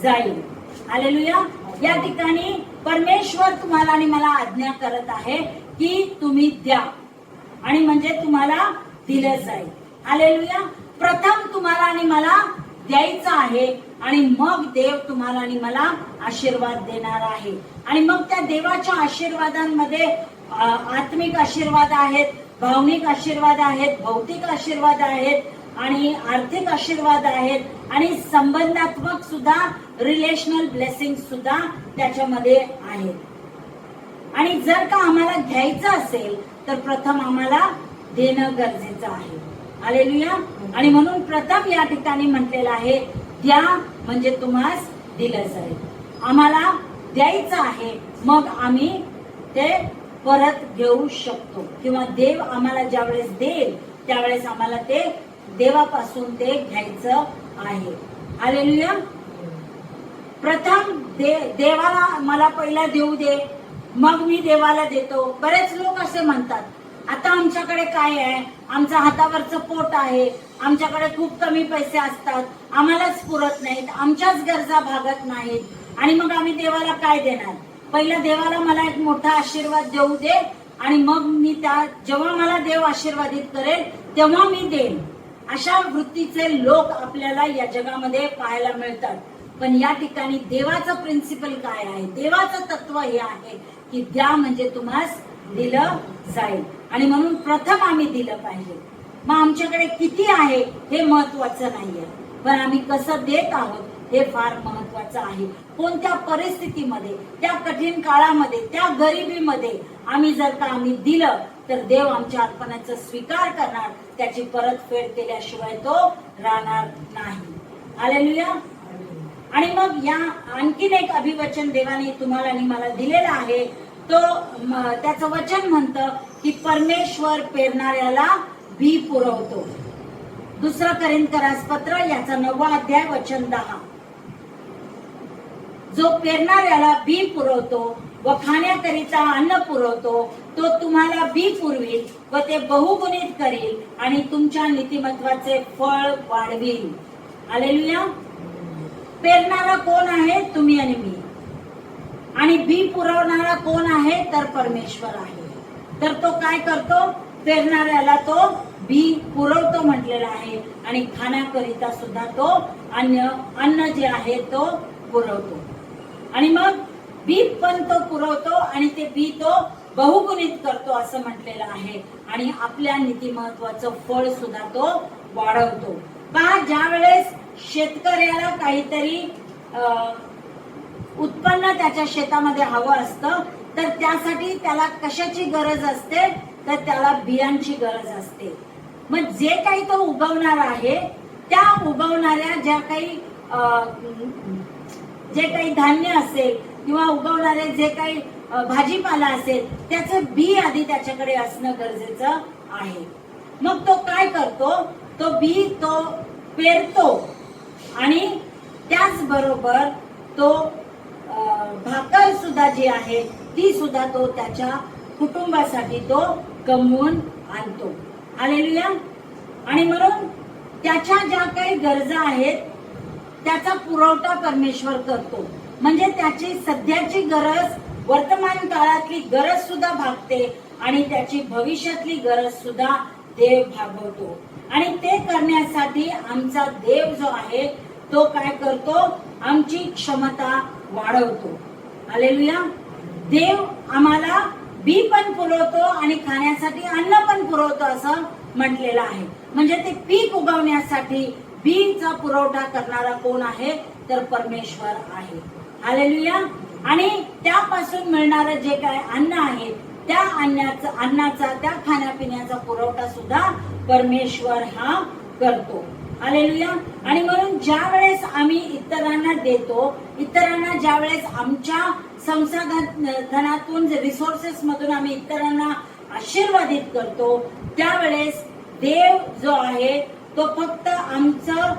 जाईल. हालेलुया. या ठिकाणी परमेश्वर तुम्हाला आणि मला आज्ञा करत आहे की तुम्ही द्या आणि म्हणजे तुम्हाला दिलं जाईल. हालेलुया. प्रथम तुम्हाला आणि मला द्यायचं आहे आणि मग देव तुम्हाला आणि मला आशीर्वाद देणार आहे. आणि मग त्या देवाच्या आशीर्वादांमध्ये आत्मिक आशीर्वाद आहेत, भावनिक आशीर्वाद आहेत, भौतिक आशीर्वाद आहेत आणि आर्थिक आशीर्वाद आहेत आणि संबंधात्मक सुद्धा, रिलेशनल ब्लेसिंग सुद्धा त्याच्यामध्ये आहेत. आणि जर का आम्हाला घ्यायचं असेल तर प्रथम आम्हाला देणं गरजेचं आहे. हालेलुया. आणि म्हणून प्रथम या ठिकाणी म्हटलेलं आहे, द्या म्हणजे तुम्हास दिलं जाईल. आम्हाला द्यायचं आहे मग आम्ही ते परत घेऊ शकतो किंवा देव आम्हाला ज्यावेळेस देईल त्यावेळेस आम्हाला ते देवापासून ते घ्यायचं आहे. हालेलुया. प्रथम देवाला मला पहिला देऊ दे, मग मी देवाला देतो. बरेच लोक असे म्हणतात, आता आमच्याकडे काय आहे, आमचं हातावरचं पोट आहे, आमच्याकडे खूप कमी पैसे असतात, आम्हालाच पुरत नाहीत, आमच्याच गरजा भागत नाहीत आणि मग आम्ही देवाला काय देणार. पहिला देवाला मला एक मोठा आशीर्वाद देऊ दे आणि मग मी जेव्हा मला देव आशीर्वादित करेल तेव्हा मी देईन. अशा वृत्तीचे लोक आपल्याला या जगामध्ये पाहायला मिळतात. पण या ठिकाणी देवाचं प्रिन्सिपल काय आहे, देवाचं तत्व हे आहे की द्या म्हणजे तुम्हास दिलं जाईल. आणि म्हणून प्रथम आम्ही दिलं पाहिजे. मग आमच्याकडे किती आहे हे महत्वाचं नाहीये, पण आम्ही कसं देत आहोत हे फार महत्वाचं आहे. कोणत्या परिस्थितीमध्ये, त्या कठीण काळामध्ये, त्या गरिबीमध्ये आम्ही जर का आम्ही दिलं तर देव आमच्या अर्पणाचा स्वीकार करणार, त्याची परतफेड केल्याशिवाय तो राहणार नाही. हालेलुया. आणि मग या आणखीन एक अभिवचन देवाने तुम्हाला आणि मला दिलेलं आहे. तो त्याचं वचन म्हणतं की परमेश्वर पेरणाऱ्याला बी पुरवतो. 2 कोरिंथियस पत्र याचा 9वा अध्याय वचन 10. जो पेरणाऱ्याला बी पुरवतो व खाण्याकरिता अन्न पुरवतो, तो तुम्हाला बी पुरवील व ते बहुगुणित करील आणि तुमच्या नीतिमत्वाचे फळ वाढविल. हालेलुया. पेरणारा कोण आहे? तुम्ही आणि मी. आणि बी पुरवणारा कोण आहे? तर परमेश्वर आहे. तर तो काय करतो? पेरणाऱ्याला तो बी पुरवतो म्हटलेला आहे आणि खाण्याकरिता सुद्धा तो अन्न जे आहे तो पुरवतो. आणि मग बी पण तो पुरवतो आणि ते बी तो बहुगुणित करतो असं म्हटलेलं आहे. आणि आपल्या नीतिमत्वाचं फळ सुद्धा तो वाढवतो. पहा, ज्या वेळेस शेतकऱ्याला काहीतरी उत्पन्न त्याच्या शेतामध्ये हवं असतं तर त्यासाठी त्याला कशाची गरज असते? तर त्याला बियांची गरज असते. मग जे काही तो उगवणार आहे, त्या उगवणाऱ्या जे काही धान्य असेल किंवा उगवणारे जे काही भाजीपाला असेल, त्याचं बी आधी त्याच्याकडे असणं गरजेचं आहे. मग तो काय करतो? तो बी तो पेरतो आणि त्याचबरोबर तो भाकर सुद्धा जी आहे ती सुद्धा तो त्याच्या कुटुंबासाठी तो कमवून आणतो. हालेलुया. आणि म्हणून त्याच्या ज्या काही गरजा आहेत त्याचा पुरवठा परमेश्वर करतो. म्हणजे त्याची सध्याची गरज, वर्तमान काळातली गरज सुद्धा भागते आणि त्याची भविष्यातली गरज सुद्धा देव भागवतो. आणि ते करण्यासाठी आमचा देव जो आहे तो काय करतो? आमची क्षमता वाढवतो. हालेलुया. देव आम्हाला बी पण पुरवतो आणि खाण्यासाठी अन्न पण पुरवतो असं म्हटलेलं आहे. म्हणजे ते पीक उगवण्यासाठी बीचा पुरवठा करणारा कोण आहे? तर परमेश्वर आहे. हालेलुया. आणि त्यापासून मिळणारं जे काय अन्न आहे त्या अन्नाचा त्या खाण्यापिण्याचा पुरवठा सुद्धा परमेश्वर हा करतो. हालेलुया. आणि म्हणून ज्या वेळेस आम्ही इतरांना देतो, इतरांना ज्या वेळेस आमच्या संसाधनातून, रिसोर्सेस मधून आम्ही इतरांना आशीर्वादित करतो, त्यावेळेस देव जो आहे तो फक्त आमचं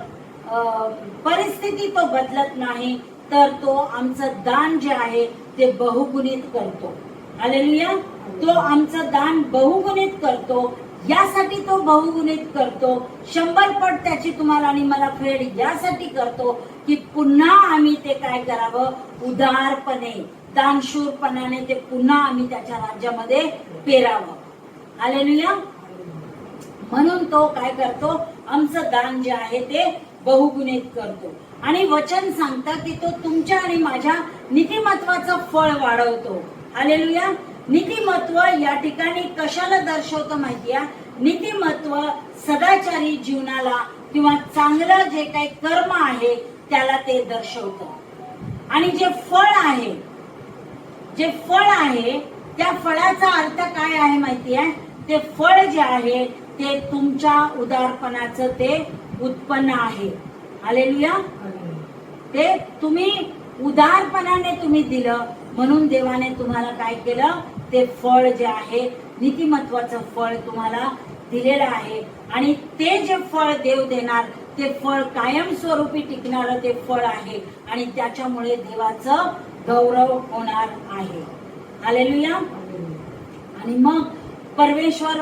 परिस्थिती तो बदलत नाही, तर तो आमचं दान जे आहे ते बहुगुणित करतो. हालेलुया. तो आमचं दान बहुगुणित करतो. यासाठी तो बहुगुणित करतो. 100 पट त्याची तुम्हाला आणि मला फेड यासाठी करतो की पुन्हा आम्ही ते काय करावं? उदारपणे, दानशूरपणाने ते पुन्हा आम्ही त्याच्या राज्यामध्ये पेरावं. हालेलुया. म्हणून तो काय करतो? आमचं दान जे आहे ते बहुगुणित करतो. आणि वचन सांगतं की तो तुमच्या आणि माझ्या नीतिमत्वाचं फळ वाढवतो. हालेलुया. नीतिमत्व या ठिकाणी कशाला दर्शवतं माहितीये? नीतिमत्व सदाचारी जीवनाला किंवा चांगलं जे काही कर्म आहे त्याला ते दर्शवतं. आणि जे फळ आहे त्या फळाचा अर्थ काय आहे माहितीये? ते फळ जे आहे ते तुमच्या उदारपणाचं ते उत्पन्न आहे. हालेलुया. ते तुम्ही उदारपणाने तुम्ही दिलं म्हणून देवाने तुम्हाला काय केलं? ते फळ जे आहे नीतिमत्वाचं फळ तुम्हाला दिलेलं आहे आणि ते जे फळ देव देणार ते फळ कायमस्वरूपी टिकणारं ते फळ आहे आणि त्याच्यामुळे देवाचं गौरव होणार आहे. हालेलुया. आणि मग परमेश्वर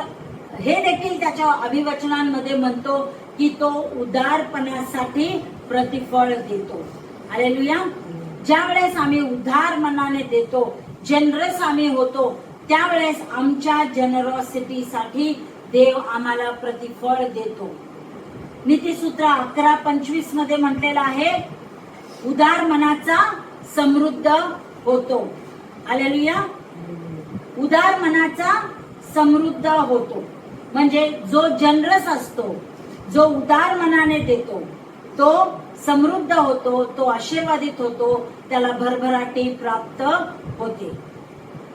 हे देखील त्याच्या अभिवचनांमध्ये म्हणतो की तो उदारपणासाठी प्रतिफळ देतो. हालेलुया. ज्या वेळेस आम्ही उदार मनाने देतो, जनरस आम्ही होतो, त्यावेळेस आमच्या जनरॉसिटीसाठी देव आम्हाला प्रतिफळ देतो. नीतिसूत्र 11:25 मध्ये म्हटलेलं आहे, उदार मनाचा समृद्ध होतो. हालेलुया. उदार मनाचा समृद्ध होतो म्हणजे जो जनरस असतो, जो उदार मनाने देतो, तो समृद्ध होतो, तो आशीर्वादित होतो, त्याला भरभराटी प्राप्त होते.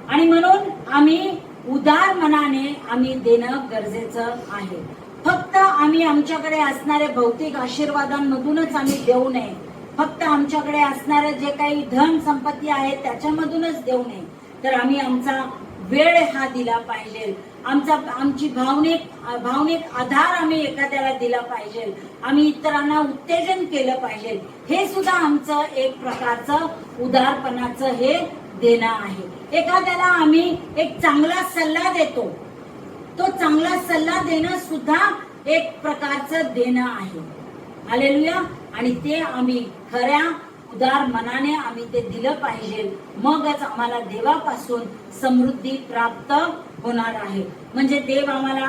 आणि म्हणून आम्ही उदार मनाने आम्ही देणं गरजेचं आहे. फक्त आम्ही आमच्याकडे असणारे भौतिक आशीर्वादांमधूनच आम्ही देऊ नये, फक्त आमच्याकडे असणारे जे काही धन संपत्ती आहे त्याच्यामधूनच देऊ नये, तर आम्ही आमचा वेळ हा दिला पाहिजे, आमची भावनिक आधार आम्ही एखाद्याला दिला पाहिजे, आम्ही इतरांना उत्तेजन केलं पाहिजे. हे सुद्धा आमचं एक प्रकारचं उदारपणाचं हे देणं आहे. एखाद्याला आम्ही एक चांगला सल्ला देतो, तो चांगला सल्ला देणं सुद्धा एक प्रकारचं देणं आहे. हालेलुया. आणि ते आम्ही खऱ्या उदार मनाने आम्ही ते दिलं पाहिजे, मगच आम्हाला देवापासून समृद्धी प्राप्त होणार आहे. म्हणजे देव आम्हाला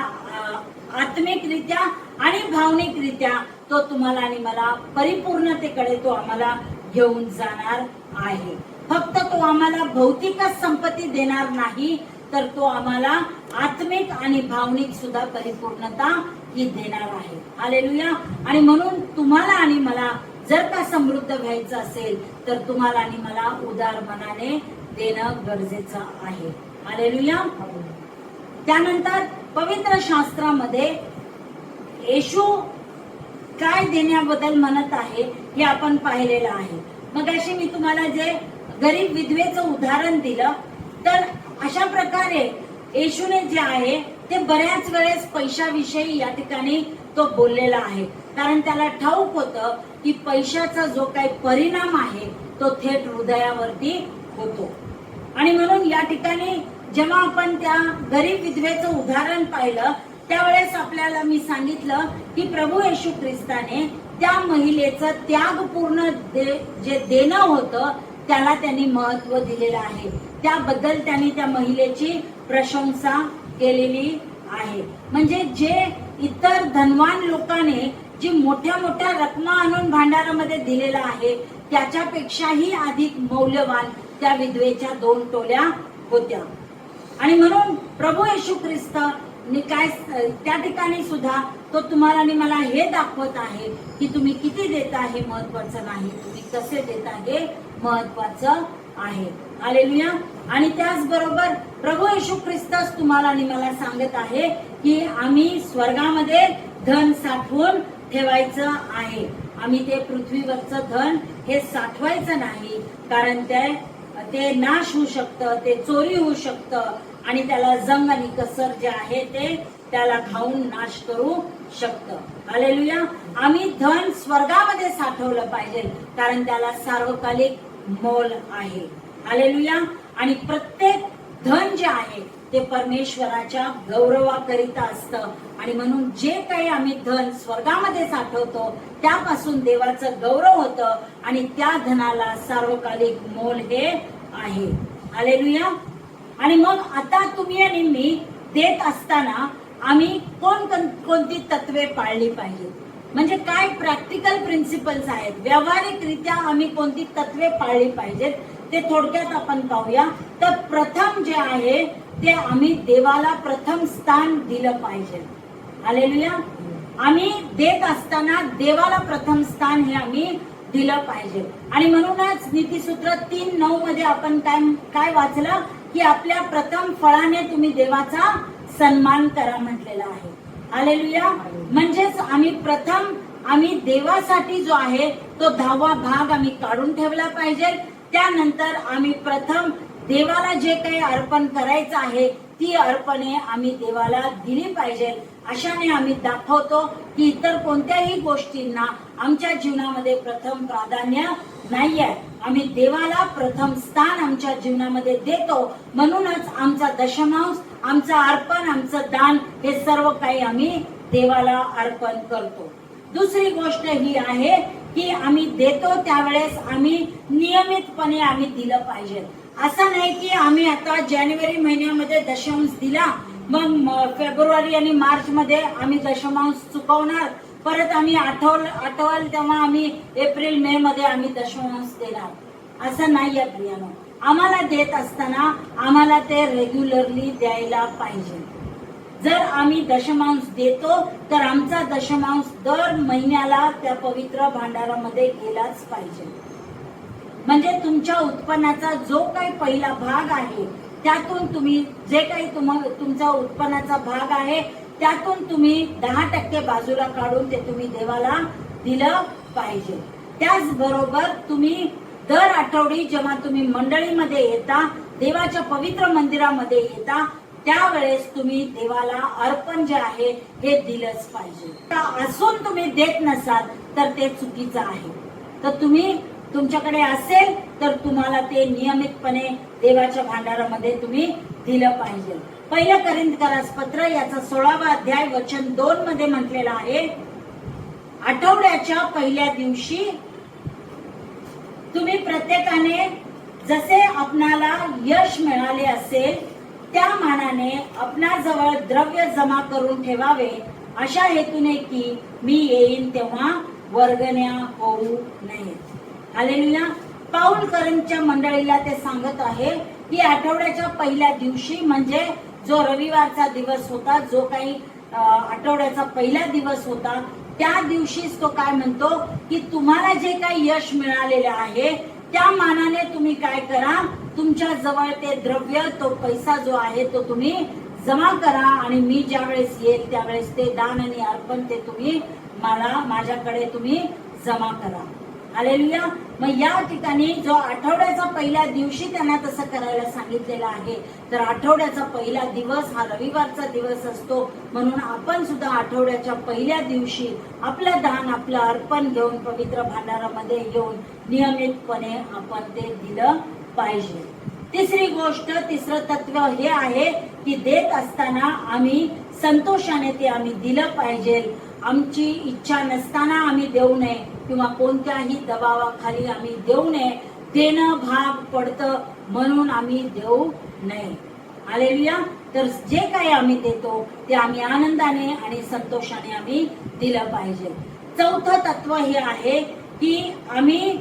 आत्मिकरित्या आणि भावनिकरित्या तो तुम्हाला आणि मला परिपूर्णतेकडे तो आम्हाला घेऊन जाणार आहे. फक्त तो आम्हाला भौतिकच संपत्ती देणार नाही, तर तो आम्हाला आत्मिक आणि भावनिक सुद्धा परिपूर्णता ही देणार आहे. हालेलुया. आणि म्हणून तुम्हाला आणि मला जर का समृद्ध व्हायचं असेल तर तुम्हाला आणि मला उदार मनाने देणं गरजेचं आहे. हालेलुया. त्यानंतर पवित्र शास्त्रामध्ये येशू काय देण्याबद्दल म्हणत आहे हे आपण पाहिलेलं आहे. मग अशी मी तुम्हाला जे गरीब विधवेचं उदाहरण दिलं, तर अशा प्रकारे येशूने जे आहे ते बऱ्याच वेळेस पैशाविषयी या ठिकाणी तो बोललेला आहे. कारण त्याला ठाऊक होतं की पैशाचा जो काही परिणाम आहे तो थेट हृदयावरती होतो. आणि म्हणून या ठिकाणी जेव्हा आपण त्या गरीब विधवेचं उदाहरण पाहिलं त्यावेळेस आपल्याला मी सांगितलं की प्रभू येशू ख्रिस्ताने त्या महिलेचं त्यागपूर्ण जे देणं होतं त्याला त्यांनी महत्व दिलेलं आहे. त्याबद्दल त्यांनी त्या महिलेची प्रशंसा केलेली आहे. म्हणजे जे इतर धनवान लोकांनी जी मोठ्या मोठ्या रकमा आणून भांडारामध्ये दिलेला आहे त्याच्यापेक्षाही अधिक मौल्यवान त्या विधवेच्या 2 टोल्या होत्या. आणि म्हणून प्रभू येशू ख्रिस्त काय त्या ठिकाणी सुद्धा तो तुम्हाला आणि मला हे दाखवत आहे की तुम्ही किती देता हे महत्वाचं नाही, तुम्ही कसे देता हे महत्वाचं आहे. हालेलुया. आणि त्याचबरोबर प्रभू येशू ख्रिस्तच तुम्हाला आणि मला सांगत आहे की आम्ही स्वर्गामध्ये धन साठवून ठेवायचं आहे. आम्ही ते पृथ्वीवरचं धन हे साठवायचं नाही, कारण ते नाश होऊ शकतं, ते चोरी होऊ शकतं आणि त्याला जंग आणि कसर जे आहे ते त्याला खाऊन नाश करू शकतं. हालेलुया. आम्ही धन स्वर्गामध्ये साठवलं पाहिजे, कारण त्याला सार्वकालिक मोल आहे. हालेलुया. आणि प्रत्येक धन जे आहे ते परमेश्वराच्या गौरवाकरिता असतं. आणि म्हणून जे काही आम्ही धन स्वर्गामध्ये साठवतो त्यापासून देवाचं गौरव होतं आणि त्या धनाला सार्वकालिक मोल हे आहे. हालेलुया. आणि मग आता तुम्ही आणि मी देत असताना आम्ही कोणती तत्वे पाळली पाहिजेत, म्हणजे काय प्रॅक्टिकल प्रिन्सिपल्स आहेत, व्यावहारिकरित्या आम्ही कोणती तत्वे पाळली पाहिजेत ते थोडक्यात आपण पाहूया. तर प्रथम जे आहे ते आम्ही देवाला प्रथम स्थान दिलं पाहिजे. हालेलुया. आम्ही देत असताना देवाला प्रथम स्थान हे आम्ही दिलं पाहिजे. आणि म्हणूनच नीतिसूत्र 3:9 मध्ये आपण काय वाचलं की आपल्या प्रथम फळाने तुम्ही देवाचा सन्मान करा म्हटलेला आहे. हालेलुया. म्हणजेच आम्ही देवासाठी जो आहे तो 10वा भाग आम्ही काढून ठेवला पाहिजे. त्यानंतर आम्ही प्रथम देवाला जे काही अर्पण करायचं आहे ती अर्पणे आम्ही देवाला दिली पाहिजे. अशाने आम्ही दाखवतो की इतर कोणत्याही गोष्टींना आमच्या जीवनामध्ये प्रथम प्राधान्य नाहीये. आम्ही देवाला प्रथम स्थान आमच्या जीवनामध्ये देतो. म्हणूनच आमचा दशमांश, आमचं अर्पण, आमचं दान हे सर्व काही आम्ही देवाला अर्पण करतो. दुसरी गोष्ट ही आहे की आम्ही देतो त्यावेळेस आम्ही नियमितपणे आम्ही दिलं पाहिजे. असं नाही की आम्ही आता जानेवारी महिन्यामध्ये दशमांश दिला, मग फेब्रुवारी आणि मार्च मध्ये आम्ही दशमांश चुकवणार, परत आम्ही आठवल तेव्हा आम्ही एप्रिल मे मध्ये आम्ही दशमांश देणार. असं नाहीये प्रियानो. आम्हाला देत असताना आम्हाला ते रेग्युलरली द्यायला पाहिजे. जर आम्ही दशमांश देतो तर आमचा दशमांश दर महिन्याला त्या पवित्र भांडारामध्ये गेलाच पाहिजे. म्हणजे तुमच्या उत्पन्नाचा जो काही पहिला भाग आहे त्यातून तुम्ही जे काही तुमचा उत्पन्नाचा भाग आहे त्यातून तुम्ही 10% बाजूला काढून ते तुम्ही देवाला दिलं पाहिजे. त्याचबरोबर तुम्ही दर आठवडी जेव्हा तुम्ही मंडळीमध्ये येता, देवाच्या पवित्र मंदिरामध्ये येता, त्यावेळेस तुम्ही देवाला अर्पण जे आहे हे दिलंच पाहिजे. असून तुम्ही देत नसाल तर ते चुकीचं आहे. तर तुम्ही तुमच्याकडे असेल तर तुम्हाला ते नियमितपणे देवाच्या भांडारामध्ये तुम्ही दिलं पाहिजे. पहिलं कोरिंथीकरास पत्र याचा 16वा अध्याय वचन 2 मध्ये म्हटलेलं आहे, आठवड्याच्या पहिल्या दिवशी तुम्ही प्रत्येकाने जसे आपणाला यश मिळाले असेल त्या मानाने आपणाजवळ द्रव्य जमा करून ठेवावे, अशा हेतूने की मी येईन तेव्हा वर्गण्या होऊ नयेत. हालेलुया. पाऊल कोरिंथच्या मंडळीला ते सांगत आहे की आठवड्याच्या पहिल्या दिवशी म्हणजे जो रविवारचा दिवस होता, जो काही आठवड्याचा पहिला दिवस होता, त्या दिवशीच तो काय म्हणतो की तुम्हाला जे काही यश मिळालेले आहे त्या मानाने तुम्ही काय करा, तुमच्या जवळ ते द्रव्य, तो पैसा जो आहे तो तुम्ही जमा करा आणि मी ज्या वेळेस येईल त्यावेळेस ते दान आणि अर्पण ते तुम्ही माझ्याकडे तुम्ही जमा करा. हालेलुया. मग या ठिकाणी जो आठवड्याचा पहिल्या दिवशी त्यांना तसं करायला सांगितलेलं आहे, तर आठवड्याचा पहिला दिवस हा रविवारचा दिवस असतो. म्हणून आपण सुद्धा आठवड्याच्या पहिल्या दिवशी आपलं दान, आपलं अर्पण घेऊन पवित्र भांडारामध्ये येऊन नियमितपणे आपण ते दिलं पाहिजे. तिसरी गोष्ट, तिसरं तत्व हे आहे की देत असताना आम्ही संतोषाने ते आम्ही दिलं पाहिजे. आमची इच्छा नसताना आम्ही देऊ नये किंवा कोणत्याही दबावाखाली आम्ही देऊ नये. देणं भाग पडतं म्हणून आम्ही देऊ नये. हालेलुया. तर जे काही आम्ही देतो ते आम्ही आनंदाने आणि संतोषाने आम्ही दिलं पाहिजे. चौथं तत्व हे आहे की आम्ही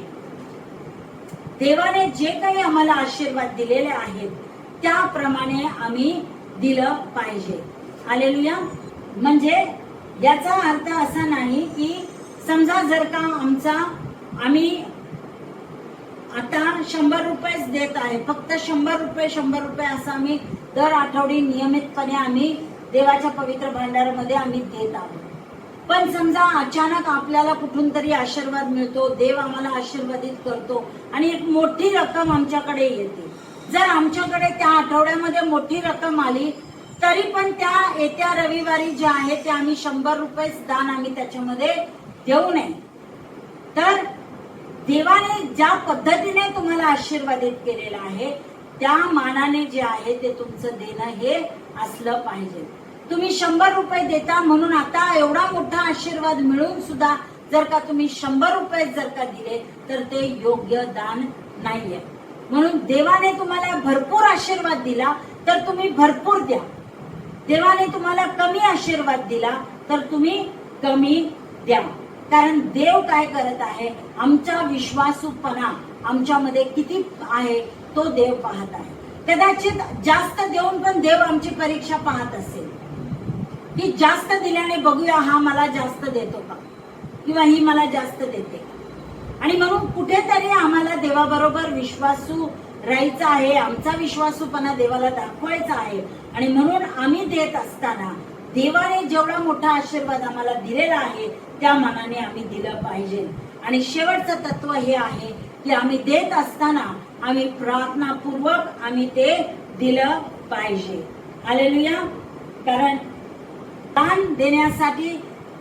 देवाने जे काही आम्हाला आशीर्वाद दिलेले आहेत त्याप्रमाणे आम्ही दिलं पाहिजे. हालेलुया. म्हणजे याचा अर्थ असा नाही की समजा जर का आम्ही आता 100 रुपयेच देत आहे, फक्त 100 रुपये असं आम्ही दर आठवडी नियमितपणे आम्ही देवाच्या पवित्र भांडारामध्ये आम्ही देत आहोत. पण समजा अचानक आपल्याला कुठून तरी आशीर्वाद मिळतो, देव आम्हाला आशीर्वादित करतो आणि एक मोठी रक्कम आमच्याकडे येते. जर आमच्याकडे त्या आठवड्यामध्ये मोठी रक्कम आली तरी पण त्या येत्या रविवारी जे आहे ते आम्ही 100 रुपयेच दान आम्ही त्याच्यामध्ये देऊ नये. तर देवाने ज्या पद्धतीने तुम्हाला आशीर्वादित केलेलं आहे त्या मानाने जे आहे ते तुमचं देणं हे असलं पाहिजे. तुम्ही 100 रुपये देता म्हणून आता एवढा मोठा आशीर्वाद मिळून सुद्धा जर का तुम्ही 100 रुपये जर का दिले तर ते योग्य दान नाहीये. म्हणून देवाने तुम्हाला भरपूर आशीर्वाद दिला तर तुम्ही भरपूर द्या. देवाने तुम्हाला कमी आशीर्वाद दिला तर तुम्ही कमी द्या. कारण देव काय करत आहे, आमचा विश्वासूपणा आमच्यामध्ये किती आहे तो देव पाहत आहे. कदाचित जास्त देऊन पण देव आमची परीक्षा पाहत असेल की जास्त दिल्याने बघूया हा मला जास्त देतो का किंवा ही मला जास्त देते का. आणि म्हणून कुठेतरी आम्हाला देवाबरोबर विश्वासू राहायचं आहे, आमचा विश्वासूपणा देवाला दाखवायचा आहे. आणि म्हणून आम्ही देत असताना देवाने जेवढा मोठा आशीर्वाद आम्हाला दिलेला आहे त्या मानाने आम्ही दिलं पाहिजे. आणि शेवटचं तत्व हे आहे की आम्ही देत असताना आम्ही प्रार्थनापूर्वक आम्ही ते दिलं पाहिजे. हालेलुया. कारण दान देण्यासाठी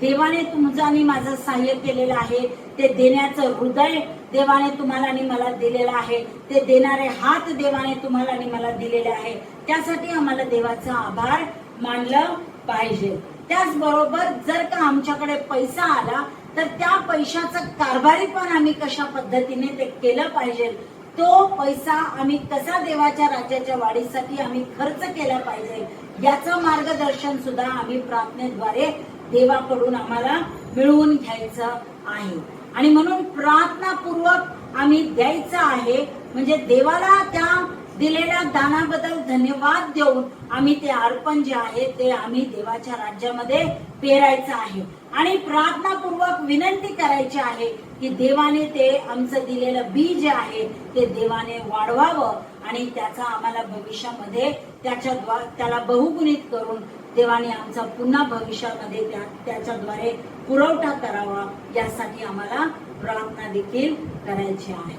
देवाने तुमचं आणि माझं सहाय्य केलेलं आहे. ते देण्याचं हृदय देवाने तुम्हाला आणि मला दिलेलं आहे. ते देणारे हात देवाने तुम्हाला आणि मला दिलेले आहे. त्यासाठी आम्हाला देवाचा आभार मानलं पाहिजे. त्याचबरोबर जर का आमच्याकडे पैसा आला तर त्या पैशाचं कारभारी पण आम्ही कशा पद्धतीने ते केलं पाहिजे, तो पैसा आम्ही कसा देवाच्या राज्याच्या वाढीसाठी आम्ही खर्च केला पाहिजे, याचं मार्गदर्शन सुद्धा आम्ही प्रार्थनेद्वारे देवाकडून आम्हाला मिळवून घ्यायचं आहे. आणि म्हणून प्रार्थनापूर्वक आम्ही द्यायचं आहे. म्हणजे देवाला त्या दिलेल्या दानाबद्दल धन्यवाद देऊन आम्ही ते अर्पण जे आहे ते आम्ही देवाच्या राज्यामध्ये पेरायचं आहे. आणि प्रार्थनापूर्वक विनंती करायची आहे की देवाने ते आमचं दिलेलं बी जे आहे ते देवाने वाढवावं आणि त्याचा आम्हाला भविष्यामध्ये त्याला बहुगुणित करून देवाने आमचा पुन्हा भविष्यामध्ये त्याच्याद्वारे पुरवठा करावा, यासाठी आम्हाला प्रार्थना देखील करायची आहे.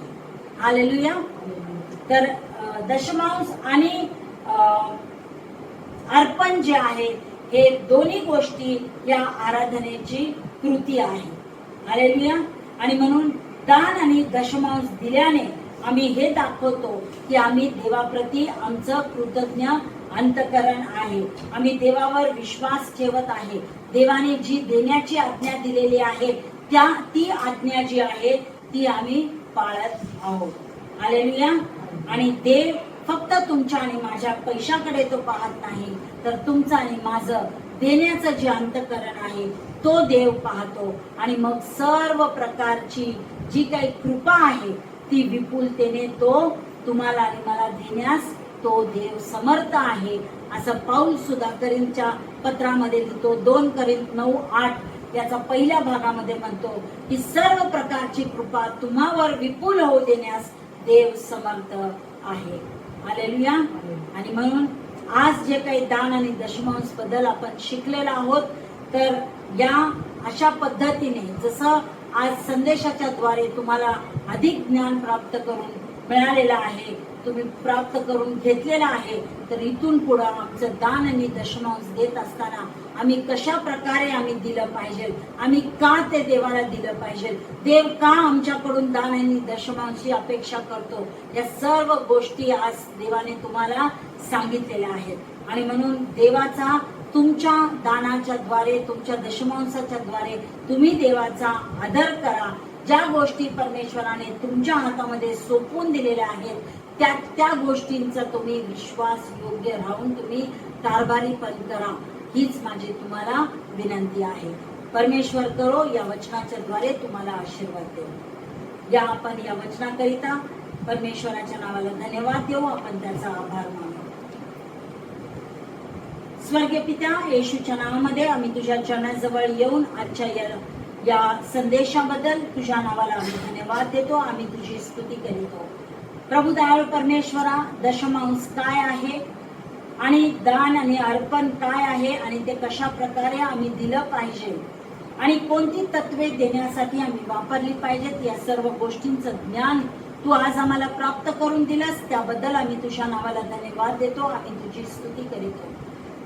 हालेलुया. तर दशमांश आणि अर्पण जे आहे हे दोन्ही गोष्टी या आराधनेची कृती आहे. हालेलुया. आणि म्हणून दान आणि दशमांश दिल्याने आम्ही हे दाखवतो की आम्ही देवाप्रती आमचं कृतज्ञ अंतःकरण आहे. आम्ही देवावर विश्वास ठेवत आहे. देवाने जी देण्याची आज्ञा दिलेली आहे ती आज्ञा जी आहे ती आम्ही पाळत आहोत. हालेलुया. आणि देव फक्त तुमच्या आणि माझ्या पैशाकडे तो पाहत नाही, तर तुमचं आणि माझं देण्याचं जे अंतःकरण आहे तो देव पाहतो. आणि मग सर्व प्रकारची जी काही कृपा आहे ती विपुलतेने तो तुम्हाला आणि मला देण्यास तो देव समर्थ आहे, असं पाऊल सुद्धा करिंथच्या पत्रामध्ये लिहितो. 2 करिंथ 9:8 याचा पहिल्या भागामध्ये म्हणतो की सर्व प्रकारची कृपा तुम्हावर विपुल होऊ देण्यास देव समर्थ आहे. हालेलुया. आणि म्हणून आज जे काही दान आणि दशमांश बद्दल आपण शिकलेलो आहोत, तर या अशा पद्धतीने जसं आज संदेशाच्या द्वारे तुम्हाला अधिक ज्ञान प्राप्त करून मिळालेलं आहे, तुम्ही प्राप्त करून घेतलेला आहे, तर इथून पुढे आमचं दान आणि दशमांश देत असताना आम्ही कशा प्रकारे आम्ही दिलं पाहिजे, आम्ही का ते देवाला दिलं पाहिजे, देव का आमच्याकडून दान आणि दशमांशची अपेक्षा करतो, या सर्व गोष्टी आज देवाने तुम्हाला सांगितलेल्या आहेत. आणि म्हणून देवाचा तुमच्या दानाच्या द्वारे, तुमच्या दशमांशाच्या द्वारे तुम्ही देवाचा आदर करा. ज्या गोष्टी परमेश्वराने तुमच्या हातामध्ये सोपवून दिलेल्या आहेत त्या गोष्टींचा तुम्ही विश्वास योग्य राहून तुम्ही कारभारी पण करा, हीच माझी तुम्हाला विनंती आहे. परमेश्वर करो या वचनाच्या द्वारे तुम्हाला आशीर्वाद देऊ. आपण या वचनाकरिता परमेश्वराच्या नावाला धन्यवाद देऊ, आपण त्याचा आभार मानू. स्वर्गीय पित्या, येशूच्या नावामध्ये आम्ही तुझ्या चरणाजवळ येऊन आजच्या या संदेशाबद्दल तुझ्या नावाला आम्ही धन्यवाद देतो, आम्ही तुझी स्तुती करीतो. प्रभू दयाळू परमेश्वरा, दशमांश काय आहे आणि दान आणि अर्पण काय आहे आणि ते कशा प्रकारे आम्ही दिलं पाहिजे आणि कोणती तत्वे देण्यासाठी आम्ही वापरली पाहिजेत, या सर्व गोष्टींचं ज्ञान तू आज आम्हाला प्राप्त करून दिलंस, त्याबद्दल आम्ही तुझ्या नावाला धन्यवाद देतो, आम्ही तुझी स्तुती करीतो.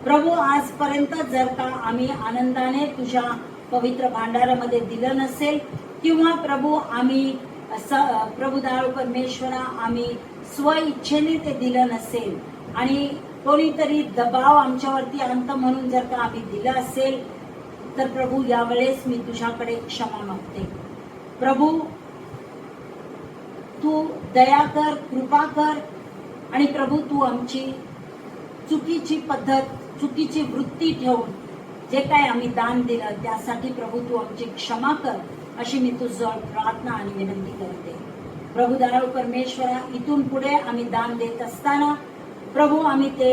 प्रभू, आजपर्यंत जर का आम्ही आनंदाने तुझ्या पवित्र भांडारामध्ये दिलं नसेल किंवा प्रभू आम्ही प्रभू दयाळू परमेश्वरा आम्ही स्व इच्छेने ते दिलं नसेल आणि कोणीतरी दबाव आमच्यावरती अंत म्हणून जर का आम्ही दिलं असेल, तर प्रभू यावेळेस मी तुझ्याकडे क्षमा मागते. प्रभू, तू दया कर, कृपा कर आणि प्रभू तू आमची चुकीची पद्धत, चुकीची वृत्ती ठेवून जे काही आम्ही दान दिलं त्यासाठी प्रभू तू आमची क्षमा कर, अशी मी तुझ्याजवळ प्रार्थना आणि विनंती करते. प्रभू दयाळू परमेश्वरा, इथून पुढे आम्ही दान देत असताना प्रभू आम्ही ते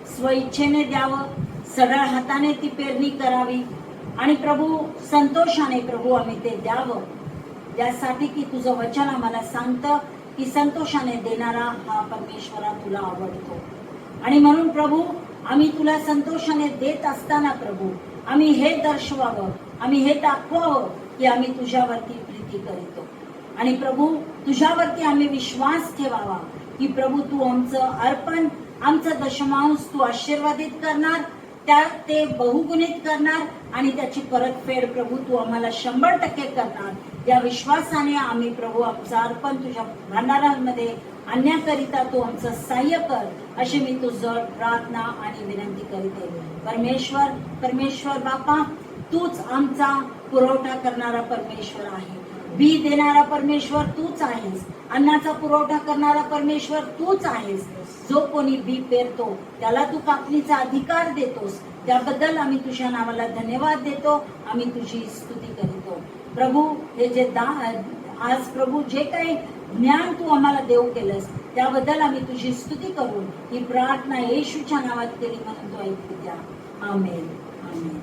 स्वइच्छेने द्यावं, सगळ्या हाताने ती पेरणी करावी आणि प्रभू संतोषाने प्रभू आम्ही ते द्यावं, यासाठी की तुझं वचन आम्हाला सांगतं की संतोषाने देणारा हा परमेश्वरा तुला आवडतो. आणि म्हणून प्रभू आम्ही तुला संतोषाने देत असताना प्रभू आम्ही हे दर्शवावं, आम्ही हे दाखवावं की आम्ही तुझ्यावरती प्रीती करतो आणि प्रभू तुझ्यावरती आम्ही विश्वास ठेवावा की प्रभू तू आमचं अर्पण, आमचं दशमांश तू आशीर्वादित करणार, ते बहुगुणित करणार आणि त्याची परतफेड प्रभू तू आम्हाला 100% करणार। या विश्वासाने आम्ही प्रभू आमचं अर्पण तुझ्या भांडारांमध्ये आणण्याकरिता तू आमचं सहाय्य कर, अशी मी तुझं प्रार्थना आणि विनंती करते। परमेश्वर बापा, तूच आमचा पुरवठा करणारा परमेश्वर आहे, बी देणारा परमेश्वर तूच आहेस, अन्नाचा पुरवठा करणारा परमेश्वर तूच आहेस। जो कोणी बी पेरतो त्याला तू कापणीचा अधिकार देतोस, त्याबद्दल आम्ही तुझ्या नावाला धन्यवाद देतो, आम्ही तुझी स्तुती करतो प्रभू। हे जे आज प्रभू जे काही ज्ञान तू आम्हाला देऊ केलंस त्याबद्दल आम्ही तुझी स्तुती करून ही प्रार्थना येशूच्या नावात केली म्हणून तू ऐकू द्या। आमेन आमेन।